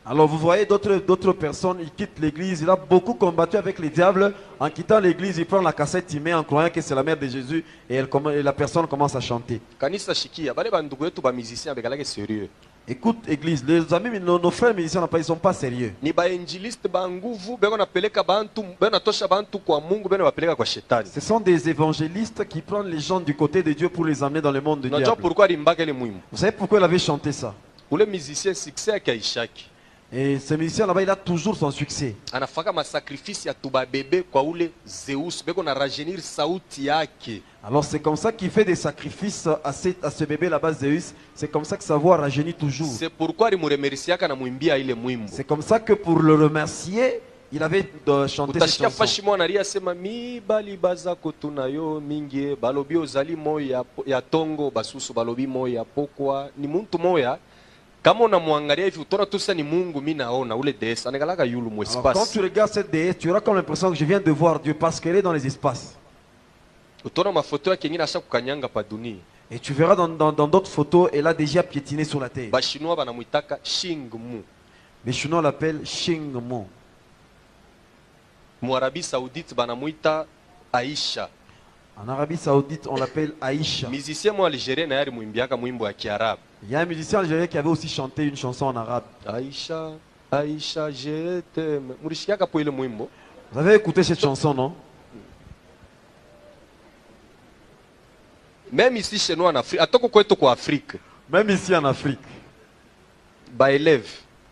Alors vous voyez d'autres personnes, ils quittent l'église, il a beaucoup combattu avec les diables. En quittant l'église, il prend la cassette, il met en croyant que c'est la mère de Jésus et la personne commence à chanter. Kanisa shikia, bale bandugu yetu ba musiciens bekalake sérieux. Écoute, église, les amis, nos frères musiciens, ils ne sont pas sérieux. Ni ba évangélistes ba nguvu, beko napeleka bantu, beko natosha bantu kwa Mungu, beko bapeleka kwa shetani. Ce sont des évangélistes qui prennent les gens du côté de Dieu pour les amener dans le monde de Dieu. Pourquoi rimbaka le mwimbo? Vous savez pourquoi il avait chanté ça? Ule musicien succès akaishaki. Et ce musicien là-bas, il a toujours son succès. Anafaka ma sacrifice ya tuba bébé kwa ule Zeus beko na rajeunir sauti yake. Alors c'est comme ça qu'il fait des sacrifices à ce bébé là-bas Zeus. C'est comme ça que sa voix rajeunit toujours. C'est pourquoi il muremerciaka na muimbia ile mwimbo. C'est comme ça que pour le remercier, il avait chanté cette chanson. Fashi mwana ria sema mi bali bazako tunayo mingi balobi ozali moya ya tongo basusu balobi moya pokwa ni muntu moya. Quand tu regardes cette déesse, tu auras comme l'impression que je viens de voir Dieu parce qu'elle est dans les espaces. Et tu verras dans d'autres photos, elle a déjà piétiné sur la terre. Les Chinois l'appellent Shingmu. En Arabie Saoudite, Aïcha. En Arabie Saoudite, on l'appelle Aïcha. Il y a un musicien algérien qui avait aussi chanté une chanson en arabe. Aïcha, Aïcha, je t'aime. Vous avez écouté cette chanson, non? Même ici chez nous en Afrique, même ici en Afrique,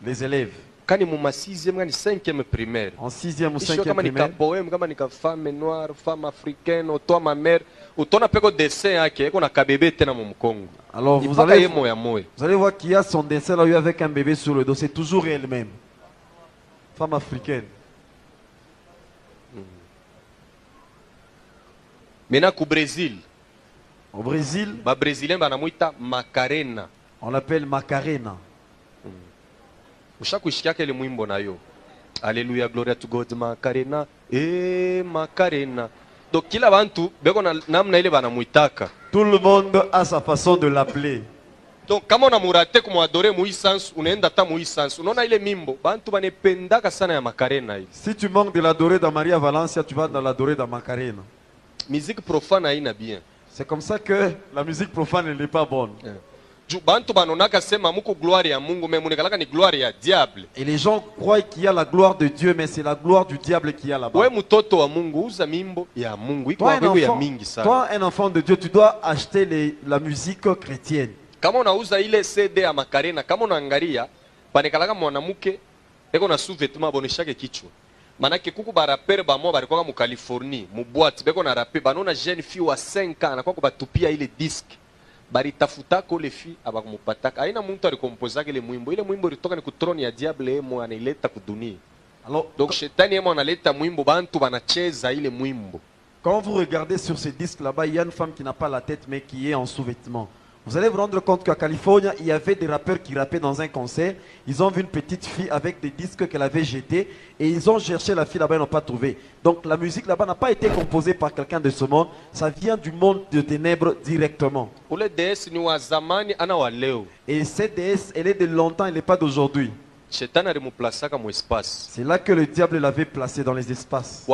les élèves, quand ils sont en 6e, 5e primaire, en 6e ou 5e primaire, poème, comme une femme noire, femme africaine, toi ma mère, ou ton appel au dessin, qui est un bébé dans mon Congo. Alors vous allez voir qu'il y a son dessin là avec un bébé sur le dos, c'est toujours elle-même, femme africaine. Maintenant au Brésil. Au Brésil, les Brésiliens Macarena. On l'appelle Macarena. Alléluia, gloria to God, Macarena. Macarena. Donc kila bantu beko namna ile banamuitaka. Tout le monde a sa façon de l'appeler. Donc kama unamurate kumwadore muisansu unaenda ta muisansu. Unaona ile mimbo bantu banependaka sana ya Macarena hii. Si tu manques de l'adorer dans Maria Valencia, tu vas dans l'adorer dans Macarena. Musique profane haina bien. C'est comme ça que la musique profane n'est pas bonne. Et les gens croient qu'il y a la gloire de Dieu, mais c'est la gloire du diable qui a là-bas. Toi, un enfant de Dieu, tu dois acheter la musique chrétienne. Manake kuku barapere bamo barikuwa mu Californie mu boîte beko na rape banona jeune fille wa 5 ans anakuwa kubatupia ile disc baritafuta ko le fille abakumupataka aina muntu alikompoza ile mwimbo ilitoka ni kutroni ya diable emo anaileta kudunia. Alors donc shetani emo analeta mwimbo bantu banacheza ile mwimbo. Quand vous regardez sur ces disques là-bas, il y a une femme qui n'a pas la tête mais qui est en sous-vêtements. Vous allez vous rendre compte qu'à Californie, il y avait des rappeurs qui rappaient dans un concert. Ils ont vu une petite fille avec des disques qu'elle avait jetés et ils ont cherché la fille là-bas, ils n'ont pas trouvé. Donc la musique là-bas n'a pas été composée par quelqu'un de ce monde, ça vient du monde de ténèbres directement. Et cette déesse, elle est de longtemps, elle n'est pas d'aujourd'hui. C'est là que le diable l'avait placée dans les espaces.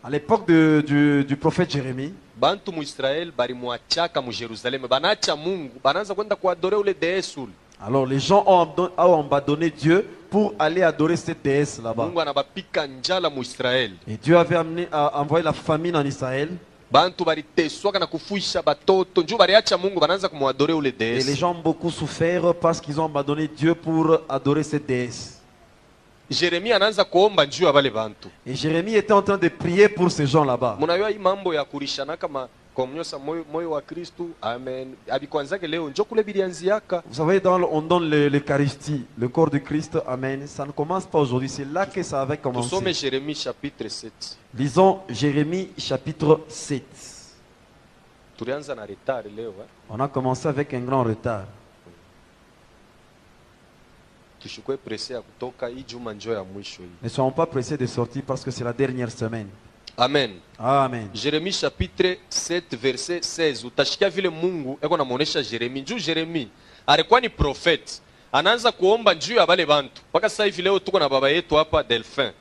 À l'époque du prophète Jérémie, bantu mu Israël barimwachaka mu Jérusalem banacha Mungu banaanza kwenda kuadorer ule déesse. Alors les gens ont abandonné Dieu pour aller adorer cette déesse là-bas. Mungu anabapika njala mu Israël. Et Dieu avait envoyé la famine en Israël. Bantu bariteswaka na kufuisha batoto njo bariacha Mungu banaanza kumuadorer ule déesse. Et les gens ont beaucoup souffert parce qu'ils ont abandonné Dieu pour adorer cette déesse. Jérémie anaanza kuomba njoo abale bantu. Et Jérémie était en train de prier pour ces gens là-bas. Munayua hii mambo ya kurishana kama kumnyosa moyo wa Kristo. Amen. Abikwanzake leo njoo kule bilianziaka. Vous savez on donne l'Eucharistie, le corps de Christ. Amen. Ça ne commence pas aujourd'hui, c'est là que ça avait commencé. Nous sommes Jérémie chapitre 7. Lisons Jérémie chapitre 7. Tulianza na retard leo. On a commencé avec un grand retard. Ne soyons pas pressés de sortir parce que c'est la dernière semaine. Amen. Amen. Jérémie chapitre 7 verset 16. Utashikia vile Mungu eko namuonesha Jérémie. Njoo Jérémie alikuwa ni prophet. Anaanza kuomba njoo ya wale bantu. Mpaka sasa hivi leo tuko na baba yetu hapa Delphin.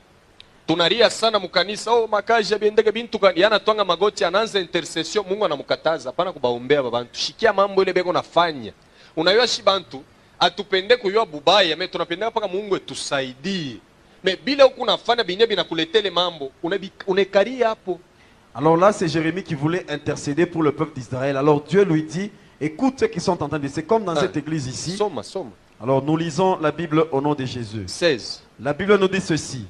Tunaria sana mkanisa, makaja biendeke bintu kan yana twanga magoti anaanza intercession, Mungu anamkataza hapana kubaombea babantu. Shikia mambo ile beko nafanya. Unayua shi bantu atupende kuyua bubaya, mais tunapenda paka Mungu etusaidie. Mais bila uko unafanya binye binakuletele mambo, unekaria hapo. Alors là, c'est Jérémie qui voulait intercéder pour le peuple d'Israël. Alors Dieu lui dit, écoute ceux qui sont en train de... C'est comme dans cette église ici. Soma. Alors nous lisons la Bible au nom de Jésus. 16. La Bible nous dit ceci.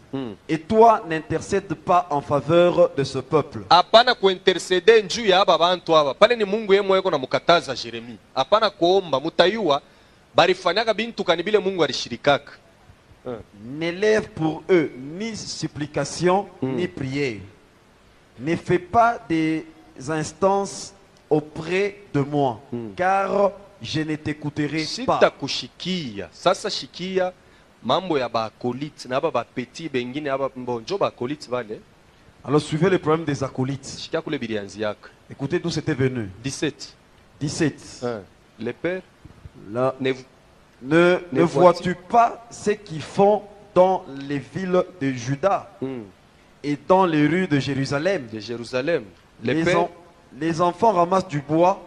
Et toi, n'intercède pas en faveur de ce peuple. Apana kuintercede njuu ya aba bantu aba. Pale ni Mungu yeye mweko na mukataza Jeremia. Apana kuomba mutayua barifanyaka bintu kanibile Mungu alishirikaka. N'élève pour eux ni supplication ni prière. Ne fais pas des instances auprès de moi, car je ne t'écouterai pas. Sitakushikia. Sasa shikia mambo ya bakolite na ba petit bengine aba mbonjo bakolite vale. Alors suivez le problème des acolytes. Shikia kule bilianziaka. Écoutez d'où c'était venu. 17. 17. Les pères ne vois-tu pas ce qu'ils font dans les villes de Juda et dans les rues de Jérusalem? Les enfants ramassent du bois,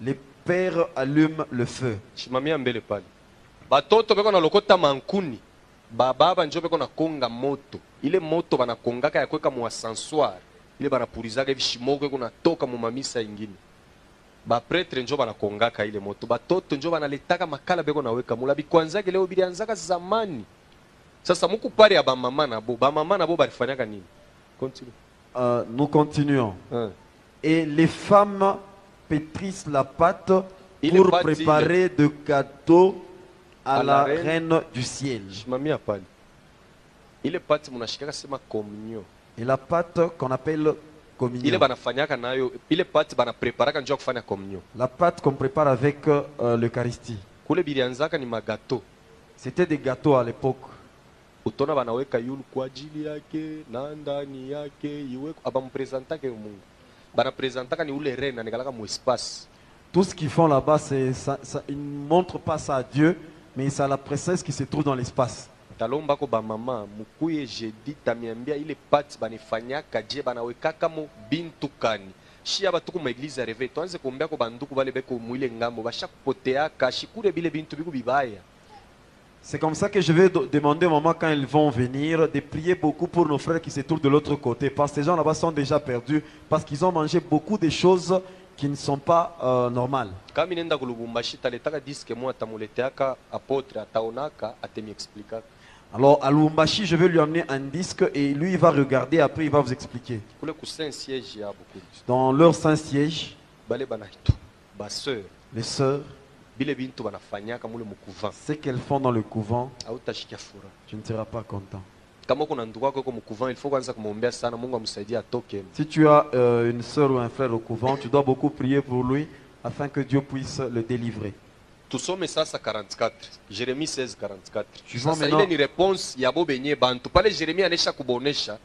les pères allument le feu. Batoto beko na lokota mankuni, baba njo beko na konga moto. Ile moto bana kongaka ya kweka mu ascenseur. Ile bana pulizaka hivi shimoko kuna toka mu mamisa ingine. Ba pretre njo bana kongaka ile moto. Batoto njo bana letaka makala beko na weka mula bikwanzake leo bilianzaka zamani. Sasa muku pare ya ba mama na bo barifanyaka nini? Continue. Nous continuons. Et les femmes pétrissent la pâte pour préparer de gâteaux à la reine du ciel. Et la pâte qu'on appelle communion. La pâte qu'on prépare avec l'Eucharistie. C'était des gâteaux à l'époque. Tout ce qu'ils font là-bas, ils ne montrent pas ça à Dieu, mais c'est la princesse qui se trouve dans l'espace. C'est comme ça que je vais demander au moment quand ils vont venir de prier beaucoup pour nos frères qui se trouvent de l'autre côté. Parce que ces gens là-bas sont déjà perdus. Parce qu'ils ont mangé beaucoup de choses qui ne sont pas normales. Alors à Lubumbashi, je vais lui emmener un disque et lui il va regarder, après il va vous expliquer. Dans leur saint siège, les sœurs, ce qu'elles font dans le couvent, tu ne seras pas content. Si tu as une sœur ou un frère au couvent, tu dois beaucoup prier pour lui afin que Dieu puisse le délivrer. Tusome sasa 44. Jérémie 16 44. Sasa ile ni réponse ya bo benye bantu. Pale Jérémie anesha kubonesha.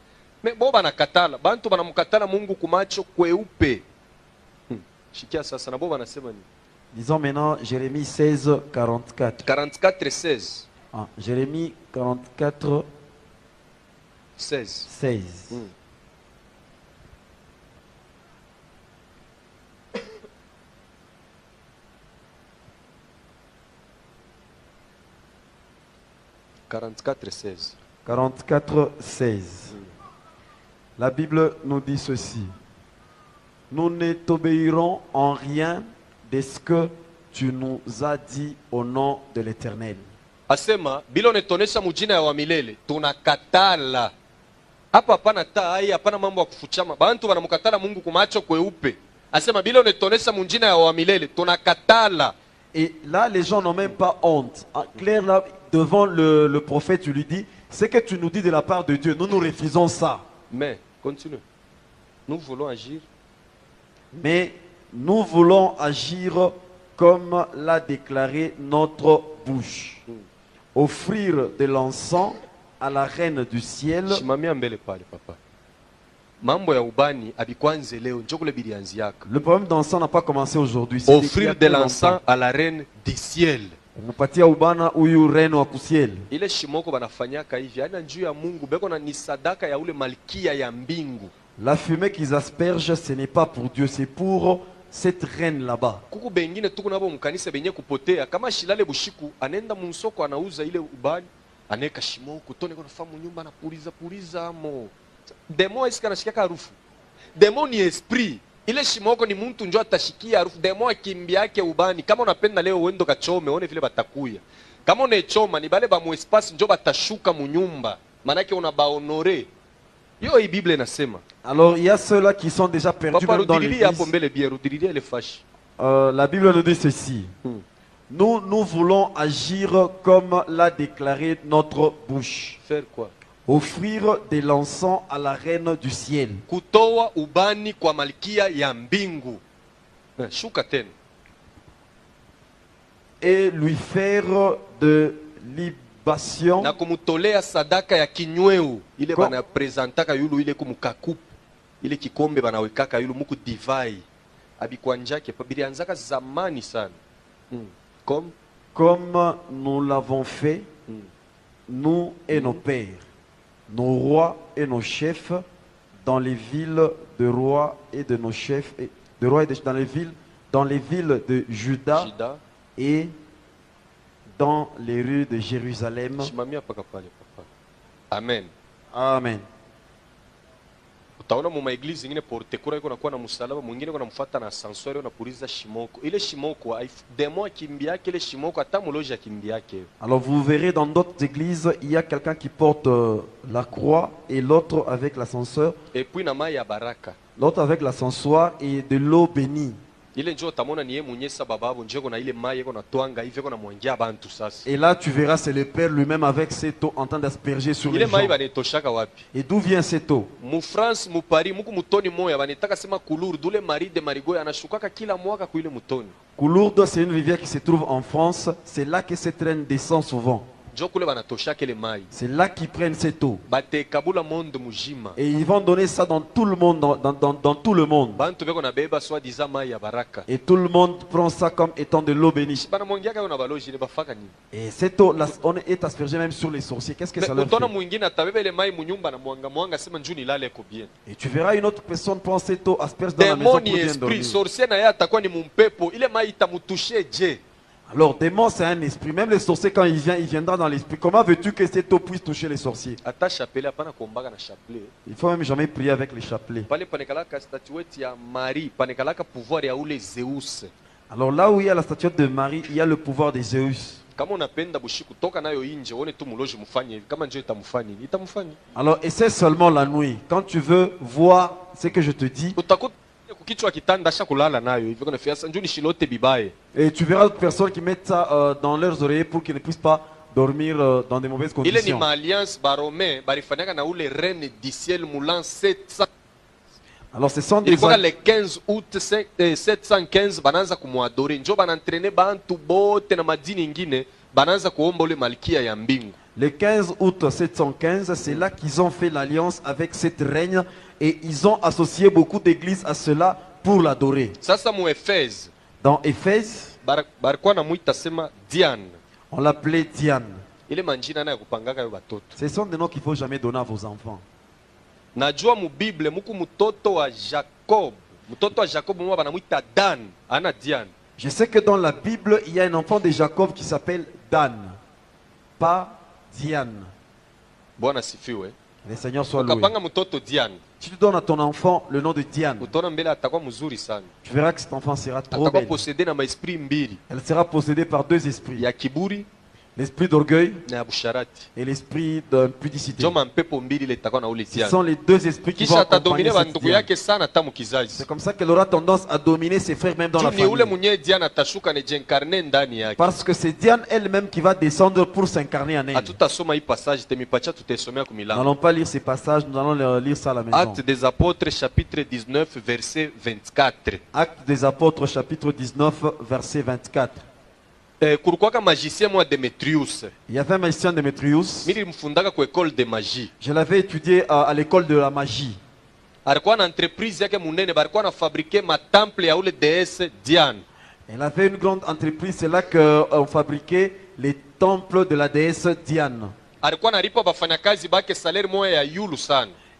Me bo banakatala. Bantu banamkatala Mungu kumacho kweupe. Shikia sasa na bo banasema ni. Disons maintenant Jérémie 16 44. 44 16. Ah, Jérémie 44 16. 16. « 44:16. 44:16. La Bible nous dit ceci. Nous ne t'obéirons en rien de ce que tu nous as dit au nom de l'Éternel. Asema bilo netonesha mujina ya wa milele tunakatala. Hapa hapana taa, hapana mambo ya kufuchama. Bantu wanamkatala Mungu kumacho kweupe. Asema bilo netonesha mujina ya wa milele tunakatala. Et là, les gens n'ont même pas honte. En clair, là, devant le prophète, tu lui dis, ce que tu nous dis de la part de Dieu, nous nous refusons ça. Mais, continue. Nous voulons agir. Mais nous voulons agir comme l'a déclaré notre bouche. Offrir de l'encens à la reine du ciel. Le problème d'encens n'a pas commencé aujourd'hui. Offrir de l'encens à la reine du ciel. Ile shimoko banafanyaka hivi ana njuu ya Mungu beko na ni sadaka ya ule malkia ya mbingu. La fumée qu'ils aspergent, ce n'est pas pour Dieu, c'est pour cette reine là-bas. Kuku bengine tuku nabo mkanisa benye kupotea kama shilale bushiku anenda munsoko anauza ile ubani aneka shimoko tone kwa famu nyumba na puliza mo. Demo iska na shikaka harufu. Demo ni esprit. ile shimoko ni mtu njo atashikia harufu demo akimbiake ubani. Kama unapenda leo uendo kachome one vile batakuya. Kama unechoma ni bale ba mu espace njo batashuka mu nyumba. Manake unabaonore. Yo hii Bible inasema. Alors il y a ceux-là qui sont déjà perdus même dans l'église. La Bible nous dit ceci. Nous voulons agir comme l'a déclaré notre bouche. Faire quoi? Offrir de l'encens à la reine du ciel. Kutoa ubani kwa malkia ya mbingu. Shuka tena. Et lui faire de libation. Na kumutolea sadaka ya kinyweu. Ile bana presentaka yulu ile kumukakupu. Ile kikombe banawekaka yulu muku divai. Abikwanjake bilianzaka zamani sana. Comme nous l'avons fait, nous et nos pères, nos rois et nos chefs, dans les villes de rois et de nos chefs, de rois et dans les villes de Juda et dans les rues de Jérusalem. Amen. Amen. Utaona mu maeglize zingine porte kura iko nakuwa na msalaba, mwingine kuna mfuata na ascenseur na puliza shimoko. Ile shimoko demo akimbia ile shimoko hata muloja akimbia yake. Alors vous verrez dans d'autres églises, il y a quelqu'un qui porte la croix et l'autre avec l'ascenseur. Et puis na mai ya baraka. L'autre avec l'ascensoir et de l'eau bénie. Ile njoo tamona niye munyesa bababu njeko na ile mai yako na twanga hivi na mwangia bantu sasa. Et là tu verras c'est le Père lui-même avec cette eau en train d'asperger sur les gens. Ile mai banetoshaka wapi? Et d'où vient cette eau? Mu France mu Paris muku mutoni moya banetaka sema Coulourde dule mari de Marigoy anashukaka kila mwaka kuile mutoni. Coulourde c'est une rivière qui se trouve en France, c'est là que cette reine descend souvent. C'est là qu'ils prennent cette eau. Et ils vont donner ça dans tout le monde, dans tout le monde. Et tout le monde prend ça comme étant de l'eau bénie. Et cette eau, on est aspergé même sur les sorciers. Qu'est-ce que ça leur fait? Et tu verras une autre personne prend cette eau, asperge dans la maison pour bien dormir. Alors, démon, c'est un esprit. Même les sorciers, quand il vient, il viendra dans l'esprit. Comment veux-tu que cette eau puisse toucher les sorciers? Il faut même jamais prier avec les chapelets. Alors, là où il y a la statuette de Marie, il y a le pouvoir des Zeus. Alors, essaie seulement la nuit. Quand tu veux voir ce que je te dis, et tu verras d'autres personnes qui mettent ça dans leurs oreilles pour qu'ils ne puissent pas dormir dans des mauvaises conditions. Alors ce sont des le 15 août 715 bananza kumwadore njo banantrene bantu bote na madini ingine bananza kuomba ule malkia ya mbingu. Le 15 août 715, c'est là qu'ils ont fait l'alliance avec cette reine et ils ont associé beaucoup d'églises à cela pour l'adorer. Dans Éphèse, on l'appelait Diane. Ce sont des noms qu'il ne faut jamais donner à vos enfants. Najua mu Bible muku mutoto wa Jacob. Mutoto wa Jacob mwa banamuita Dan, ana Diane. Je sais que dans la Bible, il y a un enfant de Jacob qui s'appelle Dan, pas Diane. Bwana sifiwe. Le Seigneur soit loué. Ukapanga mutoto Diane. Si tu donnes à ton enfant le nom de Diane, tu verras que cet enfant sera trop belle. Elle sera possédée par deux esprits. L'esprit d'orgueil et l'esprit d'impudicité. Ce sont les deux esprits qui vont accompagner cette Diane. C'est comme ça qu'elle aura tendance à dominer ses frères même dans la famille. Parce que c'est Diane elle-même qui va descendre pour s'incarner en elle. Nous n'allons pas lire ces passages, nous allons lire ça à la maison. Actes des apôtres chapitre 19 verset 24. Actes des apôtres chapitre 19 verset 24. Il y avait un magicien Démétrius. Je l'avais étudié à l'école de la magie. Il avait une grande entreprise, c'est là qu'on fabriquait les temples de la déesse Diane.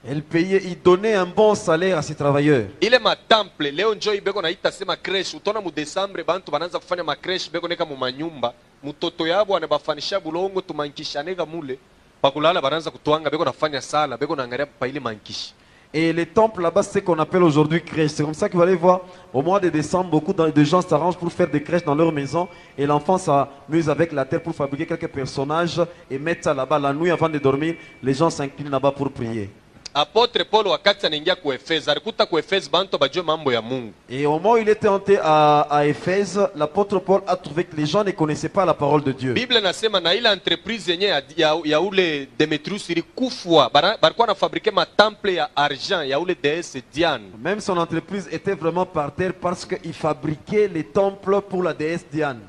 Il payait, il donnait un bon salaire à ses travailleurs. Ile matemple leo njoo ibeko naita sema creche utona mu Desembre bantu banaanza kufanya ma creche beko neka mu manyumba mutoto yabo anabafanisha bulongo tumankishanega mule pakulala banaanza kutwanga beko nafanya sala beko naangalia pa ile mankishi Et les temples là-bas, c'est ce qu'on appelle aujourd'hui crèche. C'est comme ça que vous allez voir, au mois de décembre, beaucoup de gens s'arrangent pour faire des crèches dans leur maison. Et l'enfant s'amuse avec la terre pour fabriquer quelques personnages et mettre ça là-bas. La nuit avant de dormir, les gens s'inclinent là-bas pour prier. Apôtre Paul wakati anaingia ku Efeso alikuta ku Efeso bantu bajue mambo ya Mungu. Et au moment où il était entré à Éphèse, l'apôtre Paul a trouvé que les gens ne connaissaient pas la parole de Dieu. Bible nasema na ile entreprise yenye ya ule Demetrius ilikufwa balikuwa na fabriquer ma temple ya argent ya ule déesse Diane. Même son entreprise était vraiment par terre parce qu'il fabriquait les temples pour la déesse Diane.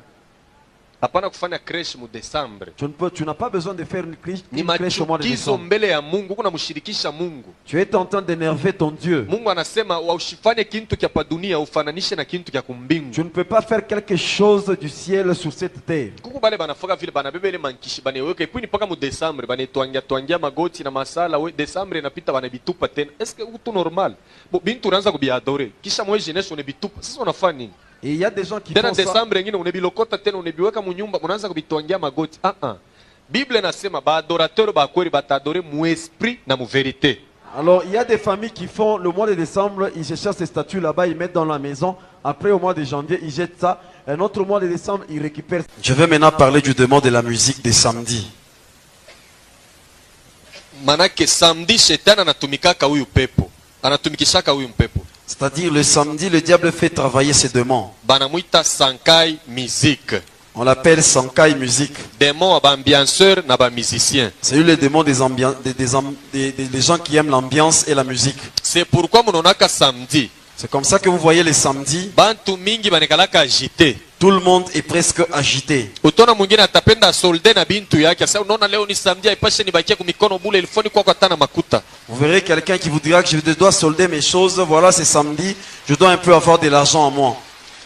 Hapana kufanya crèche mu Desembre. Tu n'as pas besoin de faire une crèche au mois de décembre. Mbele ya Mungu kuna mshirikisha Mungu. Tu es en train d'énerver ton Dieu. Mungu anasema usifanye kintu kya pa dunia ufananishe na kintu kya kumbingu. Tu ne peux pas faire quelque chose du ciel sur cette terre. Kuku bale banafoka vile banabebele mankishi baneweka ipuni paka mu Desembre banetwangia magoti na masala we Desembre inapita banabitupa tena. Est-ce que utu normal? Bo bintu unaanza kubiadore. Kisha mwezi jeunesse unabitupa. Sasa unafanya nini? Et il y a des gens qui font ça. Desembre ngine unebilokota tena unebiweka mu nyumba unaanza kubitwangia magoti. Bible nasema ba adorateur ba kweli batadore mu esprit na mu vérité. Alors il y a des familles qui font le mois de décembre, ils se cherchent ces statues là-bas, ils mettent dans la maison. Après au mois de janvier, ils jettent ça. Un autre mois de décembre, ils récupèrent. Je vais maintenant parler du démon de la musique des samedis. Manake samedi shetani anatumikaka huyu pepo. Anatumikishaka huyu pepo. C'est-à-dire le samedi, le diable fait travailler ses démons. Banamuita sankai musique. On l'appelle sankai musique. Démon à ambianceur na ba musicien. C'est lui le démon des gens qui aiment l'ambiance et la musique. C'est pourquoi mononaka samedi. C'est comme ça que vous voyez les samedis. Bantu mingi banekalaka agité. Tout le monde est presque agité. Utona mwingine atapenda solde na bintu yake. Sasa unaona leo ni samedi aipashe nibakie kwa mikono bule ilifoni kwa tana makuta. Vous verrez quelqu'un qui vous dira que je dois solder mes choses. Voilà, c'est samedi. Je dois un peu avoir de l'argent en moi.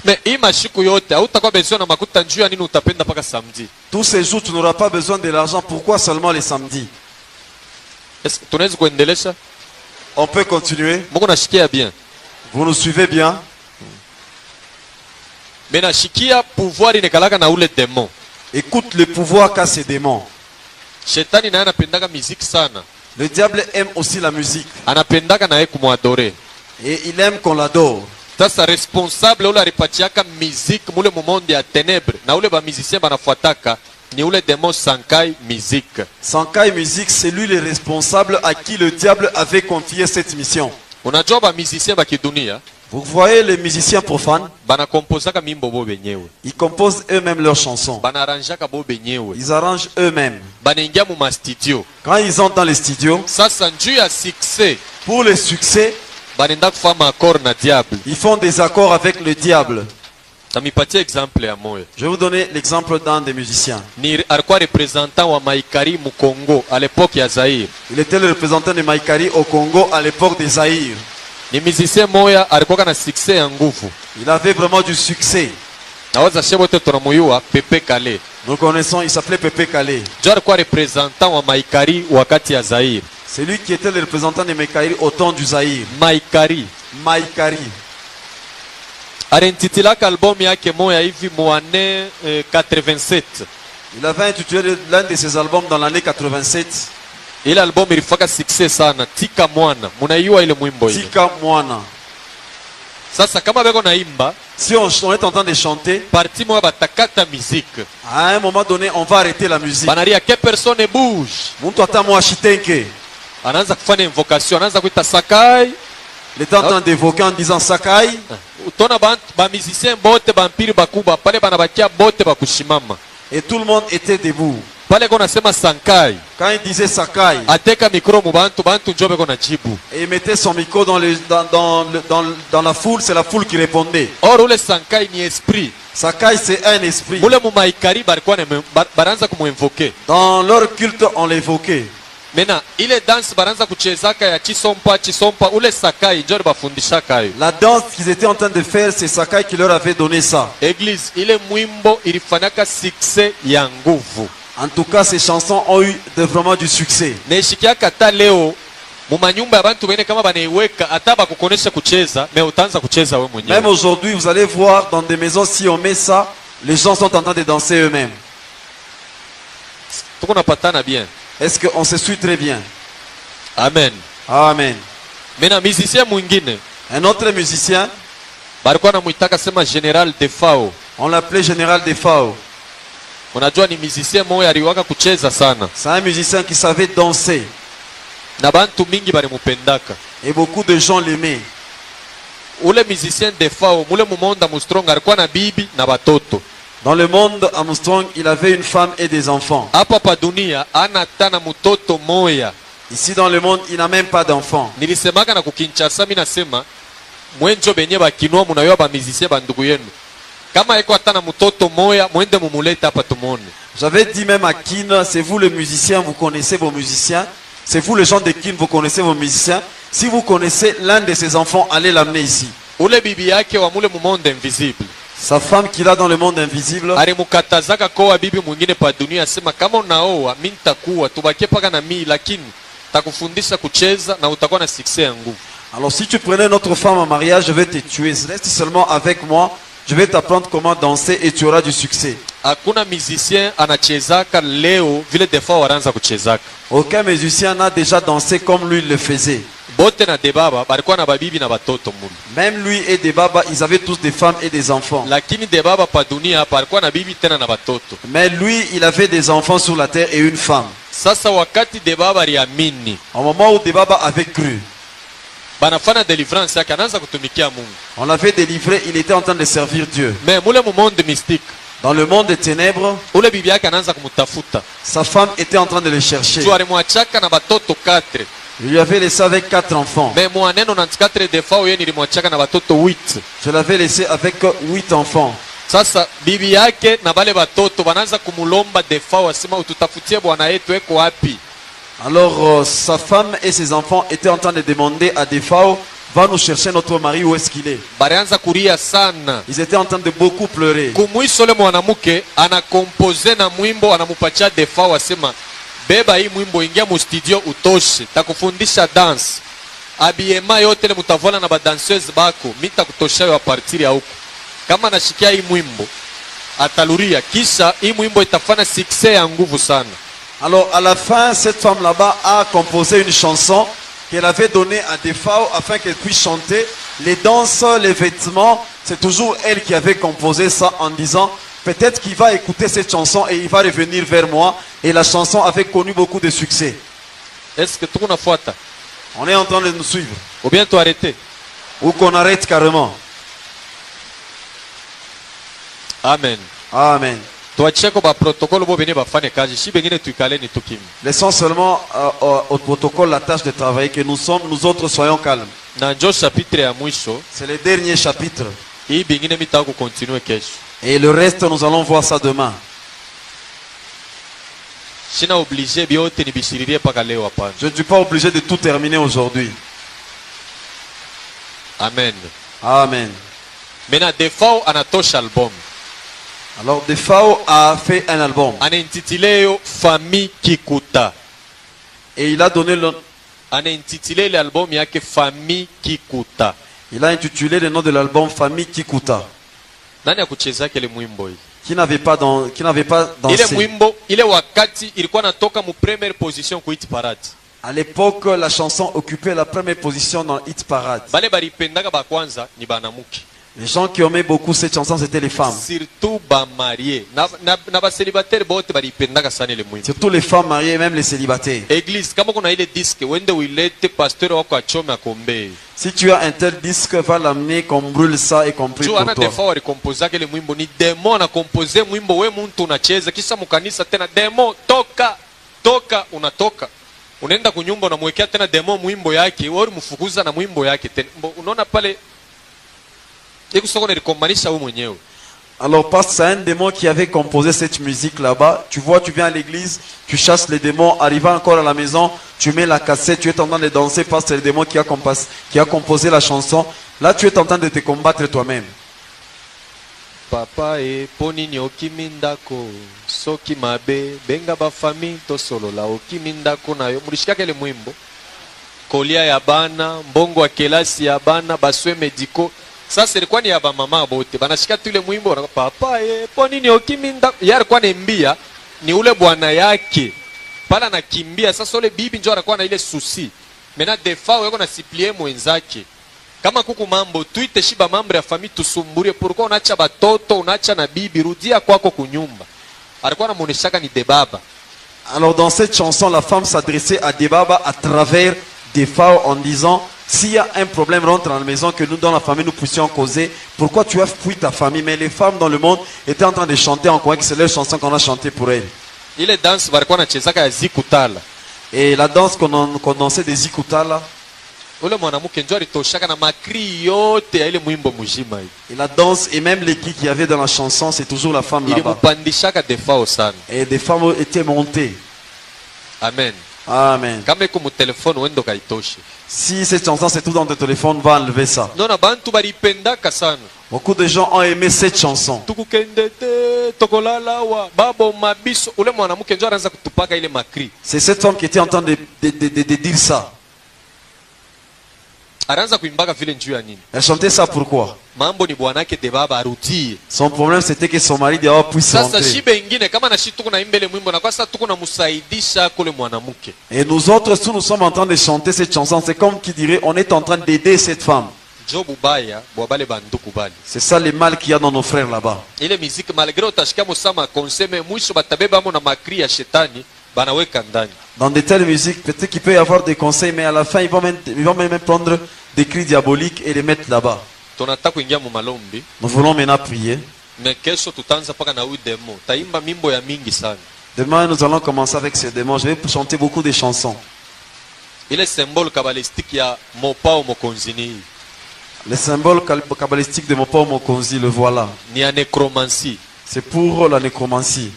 Mais hii mashiku yote hautakuwa besoin na makuta njuu ya nini utapenda paka samedi. Tous ces jours tu n'auras pas besoin de l'argent. Pourquoi seulement les samedis? Est-ce que tunaweza kuendelesha? On peut continuer. Mungu nashikia bien. Vous nous suivez bien? Mais nashikia pouvoir inekalaka na ule démon. Écoute le pouvoir qu'a ces démons. Shetani naye anapendaka musique sana. Le diable aime aussi la musique. Anapendaka naye kumwadorer. Et il aime qu'on l'adore. Sasa responsable ule alipatiaka musique mule mumonde ya ténèbres na ule ba musicien banafuataka ni ule démon Sankai musique. Sankai musique, c'est lui le responsable à qui le diable avait confié cette mission. Unajua ba musicien ba kidunia? Vous voyez les musiciens profanes? Ils composent eux-mêmes leurs chansons. Ils arrangent eux-mêmes. Quand ils entrent dans les studios, pour le succès, ils font des accords avec le diable. Je vais vous donner l'exemple d'un des musiciens. Il était le représentant de Maïkari au Congo à l'époque des Zaïre. Ni musicien moya alikuwa na succès ya nguvu. Il avait vraiment du succès. Nawaza shebo te tunamuyua Pepe Kale. Nous connaissons, il s'appelait Pepe Kale. Ndio alikuwa représentant wa Maïkari wakati ya Zaïre. C'est lui qui était le représentant de Maïkari au temps du Zaïre. Maïkari. Maïkari. Alentitilaka album yake moya hivi muane 87. Il avait intitulé l'un de ses albums dans l'année 87. Ile album ilifaka success sana. Tika Mwana. Munaiua ile mwimbo ile. Tika Mwana. Sasa kama beko naimba, si on est en train de chanter, parti moya batakata musique. À un moment donné, on va arrêter la musique. Banaria que personne ne bouge. Muntu atamwa shitenke. Anaanza kufanya invocation, anaanza kuita Sakai. Il est en train d'évoquer en disant Sakai. Utona ba musicien bote bampiri bakuba, pale banabakia bote bakushimama. Et tout le monde était debout. Pale kona sema Sankai. Quand il disait Sakai, ateka micro mu bantu njobe kona jibu. Et il mettait son micro dans la foule, c'est la foule qui répondait. Or ule Sankai ni esprit. Sakai c'est un esprit. Mule mu Maïkari barikuwa baranza kumuinvoke. Dans leur culte on l'évoquait. Mena ile danse baranza kuchezaka ya chisompa ule Sakai njoo bafundishaka yo. La danse qu'ils étaient en train de faire, c'est Sakai qui leur avait donné ça. Église ile mwimbo ilifanyaka succès ya nguvu. En tout cas, ces chansons ont eu vraiment du succès. Même aujourd'hui, vous allez voir dans des maisons, si on met ça, les gens sont en train de danser eux-mêmes. Est-ce qu'on se suit très bien? Amen. Amen. Mena musicien mwingine. Un autre musicien. Balikuwa namuitaka sema General Defao. On l'appelait Général Defao. Unajua ni musicien moyo aliwaka kucheza sana. C'est un musicien qui savait danser. Na bantu mingi balimupendaka. Et beaucoup de gens l'aimaient. Ule musicien Defao, mule mumonda Armstrong alikuwa na bibi na batoto. Dans le monde Armstrong, il avait une femme et des enfants. Hapa pa dunia ana tana mutoto moya. Ici dans le monde, il n'a même pas d'enfants. Nilisemaka na kukinchasa mimi nasema mwenjo benye bakinwa munayo ba musicien bandugu yenu. Kama eko atana mutoto moya mwende mumuleta hapa tumone. J'avais dit même à Kin, c'est vous les musiciens, vous connaissez vos musiciens. C'est vous les gens de Kin, vous connaissez vos musiciens. Si vous connaissez l'un de ses enfants, allez l'amener ici. Ule bibi yake wa mule mumonde invisible. Sa femme qu'il a dans le monde invisible. Alimukatazaka koa bibi mwingine pa dunia asema kama unaoa mimi nitakuwa tubakie paka na mimi lakini takufundisha kucheza na utakuwa na succès ya nguvu. Alors si tu prenais notre femme en mariage, je vais te tuer. Reste seulement avec moi. Je vais t'apprendre comment danser et tu auras du succès. Hakuna musicien anachezaka leo vile Defao wanaanza kuchezaka. Aucun musicien n'a déjà dansé comme lui le faisait. Bote na Debaba balikuwa na babibi na batoto mulu. Même lui et Debaba, ils avaient tous des femmes et des enfants. Lakini Debaba pa dunia balikuwa na bibi tena na batoto. Mais lui, il avait des enfants sur la terre et une femme. Sasa wakati Debaba aliamini, au moment où Debaba avait cru, banafana délivrance yake anaanza kutumikia Mungu. On l'avait délivré, il était en train de servir Dieu. Mais mule mu monde mystique, dans le monde des ténèbres, ule bibi yake anaanza kumutafuta. Sa femme était en train de le chercher. Tu alimwachaka na batoto 4. Il lui avait laissé avec 4 enfants. Mais mwaneno na 4 Defao yeye nilimwachaka na batoto 8. Je l'avais laissé avec 8 enfants. Sasa bibi yake na bale batoto banaanza kumulomba Defao asema ututafutie bwana yetu eko wapi? Alors sa femme et ses enfants étaient en train de demander à Defao, va nous chercher notre mari, où est-ce qu'il est? Barianza kuria sana. Ils étaient en train de beaucoup pleurer. Kumwisho le mwanamuke anakompoze na mwimbo anamupatia Defao asema beba hii mwimbo ingia mu studio utoshe takufundisha dance. Abiema yote le mutavona na badanseuse bako mita kutoshayo a partir ya huko. Kama nashikia hii mwimbo ataluria kisha hii mwimbo itafanya succès ya nguvu sana. Alors à la fin, cette femme là-bas a composé une chanson qu'elle avait donnée à Defao afin qu'elle puisse chanter. Les danses, les vêtements, c'est toujours elle qui avait composé ça en disant peut-être qu'il va écouter cette chanson et il va revenir vers moi. Et la chanson avait connu beaucoup de succès. Est-ce que tu as fait? On est en train de nous suivre. Ou bien tu arrêter? Ou qu'on arrête carrément. Amen. Amen. Laissons seulement au protocole la tâche de travailler, que nous autres soyons calmes. C'est le dernier chapitre. Et le reste, nous allons voir ça demain. Je ne suis pas obligé de tout terminer aujourd'hui. Amen. Amen. Maintenant, Defao anatosha album. Alors Defao a fait un album. Anintitulé Famille Kikuta. Et il a donné le Anintitulé l'album yake Famille Kikuta. Il a intitulé le nom de l'album Famille Kikuta. Nani akucheza kile mwimbo hii? Qui n'avait pas dansé. Ile mwimbo ile wakati ilikuwa natoka mu première position ku hit parade. À l'époque, la chanson occupait la première position dans Hit Parade. Bale balipendaka ba kwanza ni banamuki. Les gens qui aimaient beaucoup cette chanson, c'était les femmes. Surtout ba mariés. Na ba célibataires bote balipendaka sana ile mwimbo. Surtout les femmes mariées, même les célibataires. Église, kama kuna ile disque wende uilete pasteur wako achome akombe. Si tu as un tel disque, va l'amener qu'on brûle ça et qu'on prie pour toi. Defao alikompoza kile mwimbo ni demo na kompoze mwimbo we muntu unacheza kisha mukanisa tena demo toka unatoka. Unaenda kunyumba unamwekea tena demo mwimbo yake, wewe mfukuza na mwimbo yake tena. Unaona pale alors parce que c'est un démon qui avait composé cette musique là-bas. Tu vois, tu viens à l'église, tu chasses les démons, arrivant encore à la maison, tu mets la cassette, tu es en train de danser parce que c'est le démon qui a composé la chanson. Là, tu es en train de te combattre toi-même. Papa e ponini okimindako soki mabe benga ba famille to solo la okimindako nayo mulishika kele mwimbo kolia ya bana mbongo wa kelasi ya bana baswe mediko. Sasa ilikuwa ni ya mama bote. Banashika tu ile mwimbo na papa po nini okiminda. Yeye alikuwa anambia ni ule bwana yake. Pala anakimbia. Sasa ule bibi njoo anakuwa na ile susi. Mena defa weko na siplie mwenzake. Kama kuku mambo tuite shiba mambo ya famille tusumburie pourquoi unacha batoto unacha na bibi rudia kwako kunyumba. Alikuwa anamuoneshaka ni Debaba. Alors dans cette chanson la femme s'adressait à Debaba à travers Defa en disant s'il y a un problème rentre dans la maison que nous dans la famille nous puissions causer, pourquoi tu as fui ta famille? Mais les femmes dans le monde étaient en train de chanter en croyant que c'est leur chanson qu'on a chanté pour elles. Il est danse barikuwa na chezaka ya zikutala. Et la danse qu'on dansait des zikutala. Et la danse et même les cris qu'il y avait dans la chanson, c'est toujours la femme là-bas. Et des femmes étaient montées. Amen. Amen. Si cette chanson c'est tout dans ton téléphone, va enlever ça. Beaucoup de gens ont aimé cette chanson. C'est cette femme qui était en train de dire ça. Elle chantait ça pourquoi? Son problème c'était que son mari devait puisse rentrer. Et nous autres, si nous sommes en train de chanter cette chanson, c'est comme qui dirait on est en train d'aider cette femme. C'est ça le mal qu'il y a dans nos frères là-bas. Dans de telles musiques, peut-être qu'il peut y avoir des conseils, mais à la fin, ils vont même prendre des cris diaboliques et les mettre là-bas. Nous voulons maintenant prier. Demain, nous allons commencer avec ces démons. Je vais chanter beaucoup de chansons. Le symbole kabbalistique de Mopao Mokonzi, le voilà. C'est pour la nécromancie.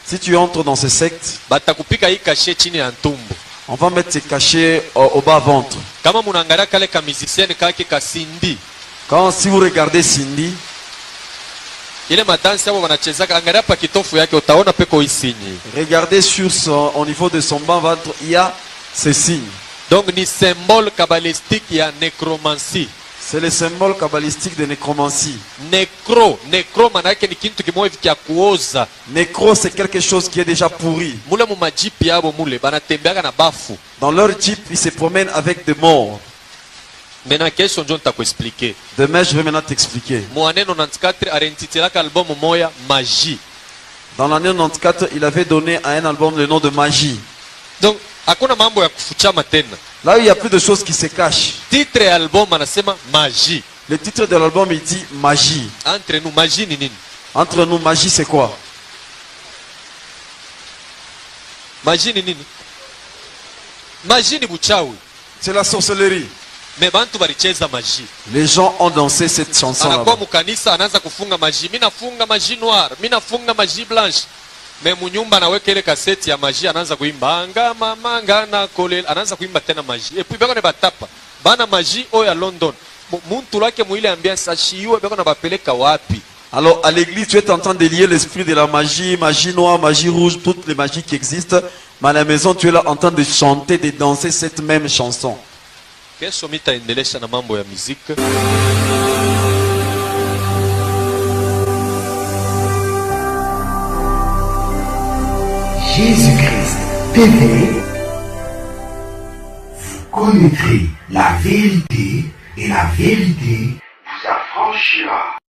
Si tu entres dans ces sectes, on va mettre ces cachets au bas ventre. Si vous regardez Cindy, regardez au niveau de son bas ventre, il y a ces signes. Donc, ni symbole kabbalistique, il y a nécromancie. C'est le symbole kabbalistique de nécromancie. Nécro, c'est quelque chose qui est déjà pourri. Dans leur jeep, ils se promènent avec des morts. Demain, je vais maintenant t'expliquer. Dans l'année 94, il avait donné à un album le nom de Magie. Donc, là où il n'y a plus de choses qui se cachent. Titre album anasema magie. Le titre de l'album il dit magie. Entre nous magie ni nini? Entre nous magie c'est quoi? Magie ni nini? Magie ni buchawi. C'est la sorcellerie. Mais bantu balicheza magie. Les gens ont dansé cette chanson là. Anakuwa mukanisa anaanza kufunga magie. Mimi nafunga magie noire, mimi nafunga magie blanche. Mais munyumba naweka ile kaseti ya magie anaanza kuimba anga mama ngana kolela anaanza kuimba tena magie. Et puis bako ne batapa. Bana magie oya London. Muntu lake muile ambiance ashiwe bako na bapeleka wapi? Alors à l'église tu es en train de lier l'esprit de la magie, magie noire, magie rouge, toutes les magies qui existent. Mais à la maison tu es là en train de chanter, de danser cette même chanson. Kesho mitaendelesha na mambo ya musique. Jésus-Christ TV, vous connaîtrez la vérité et la vérité vous affranchira.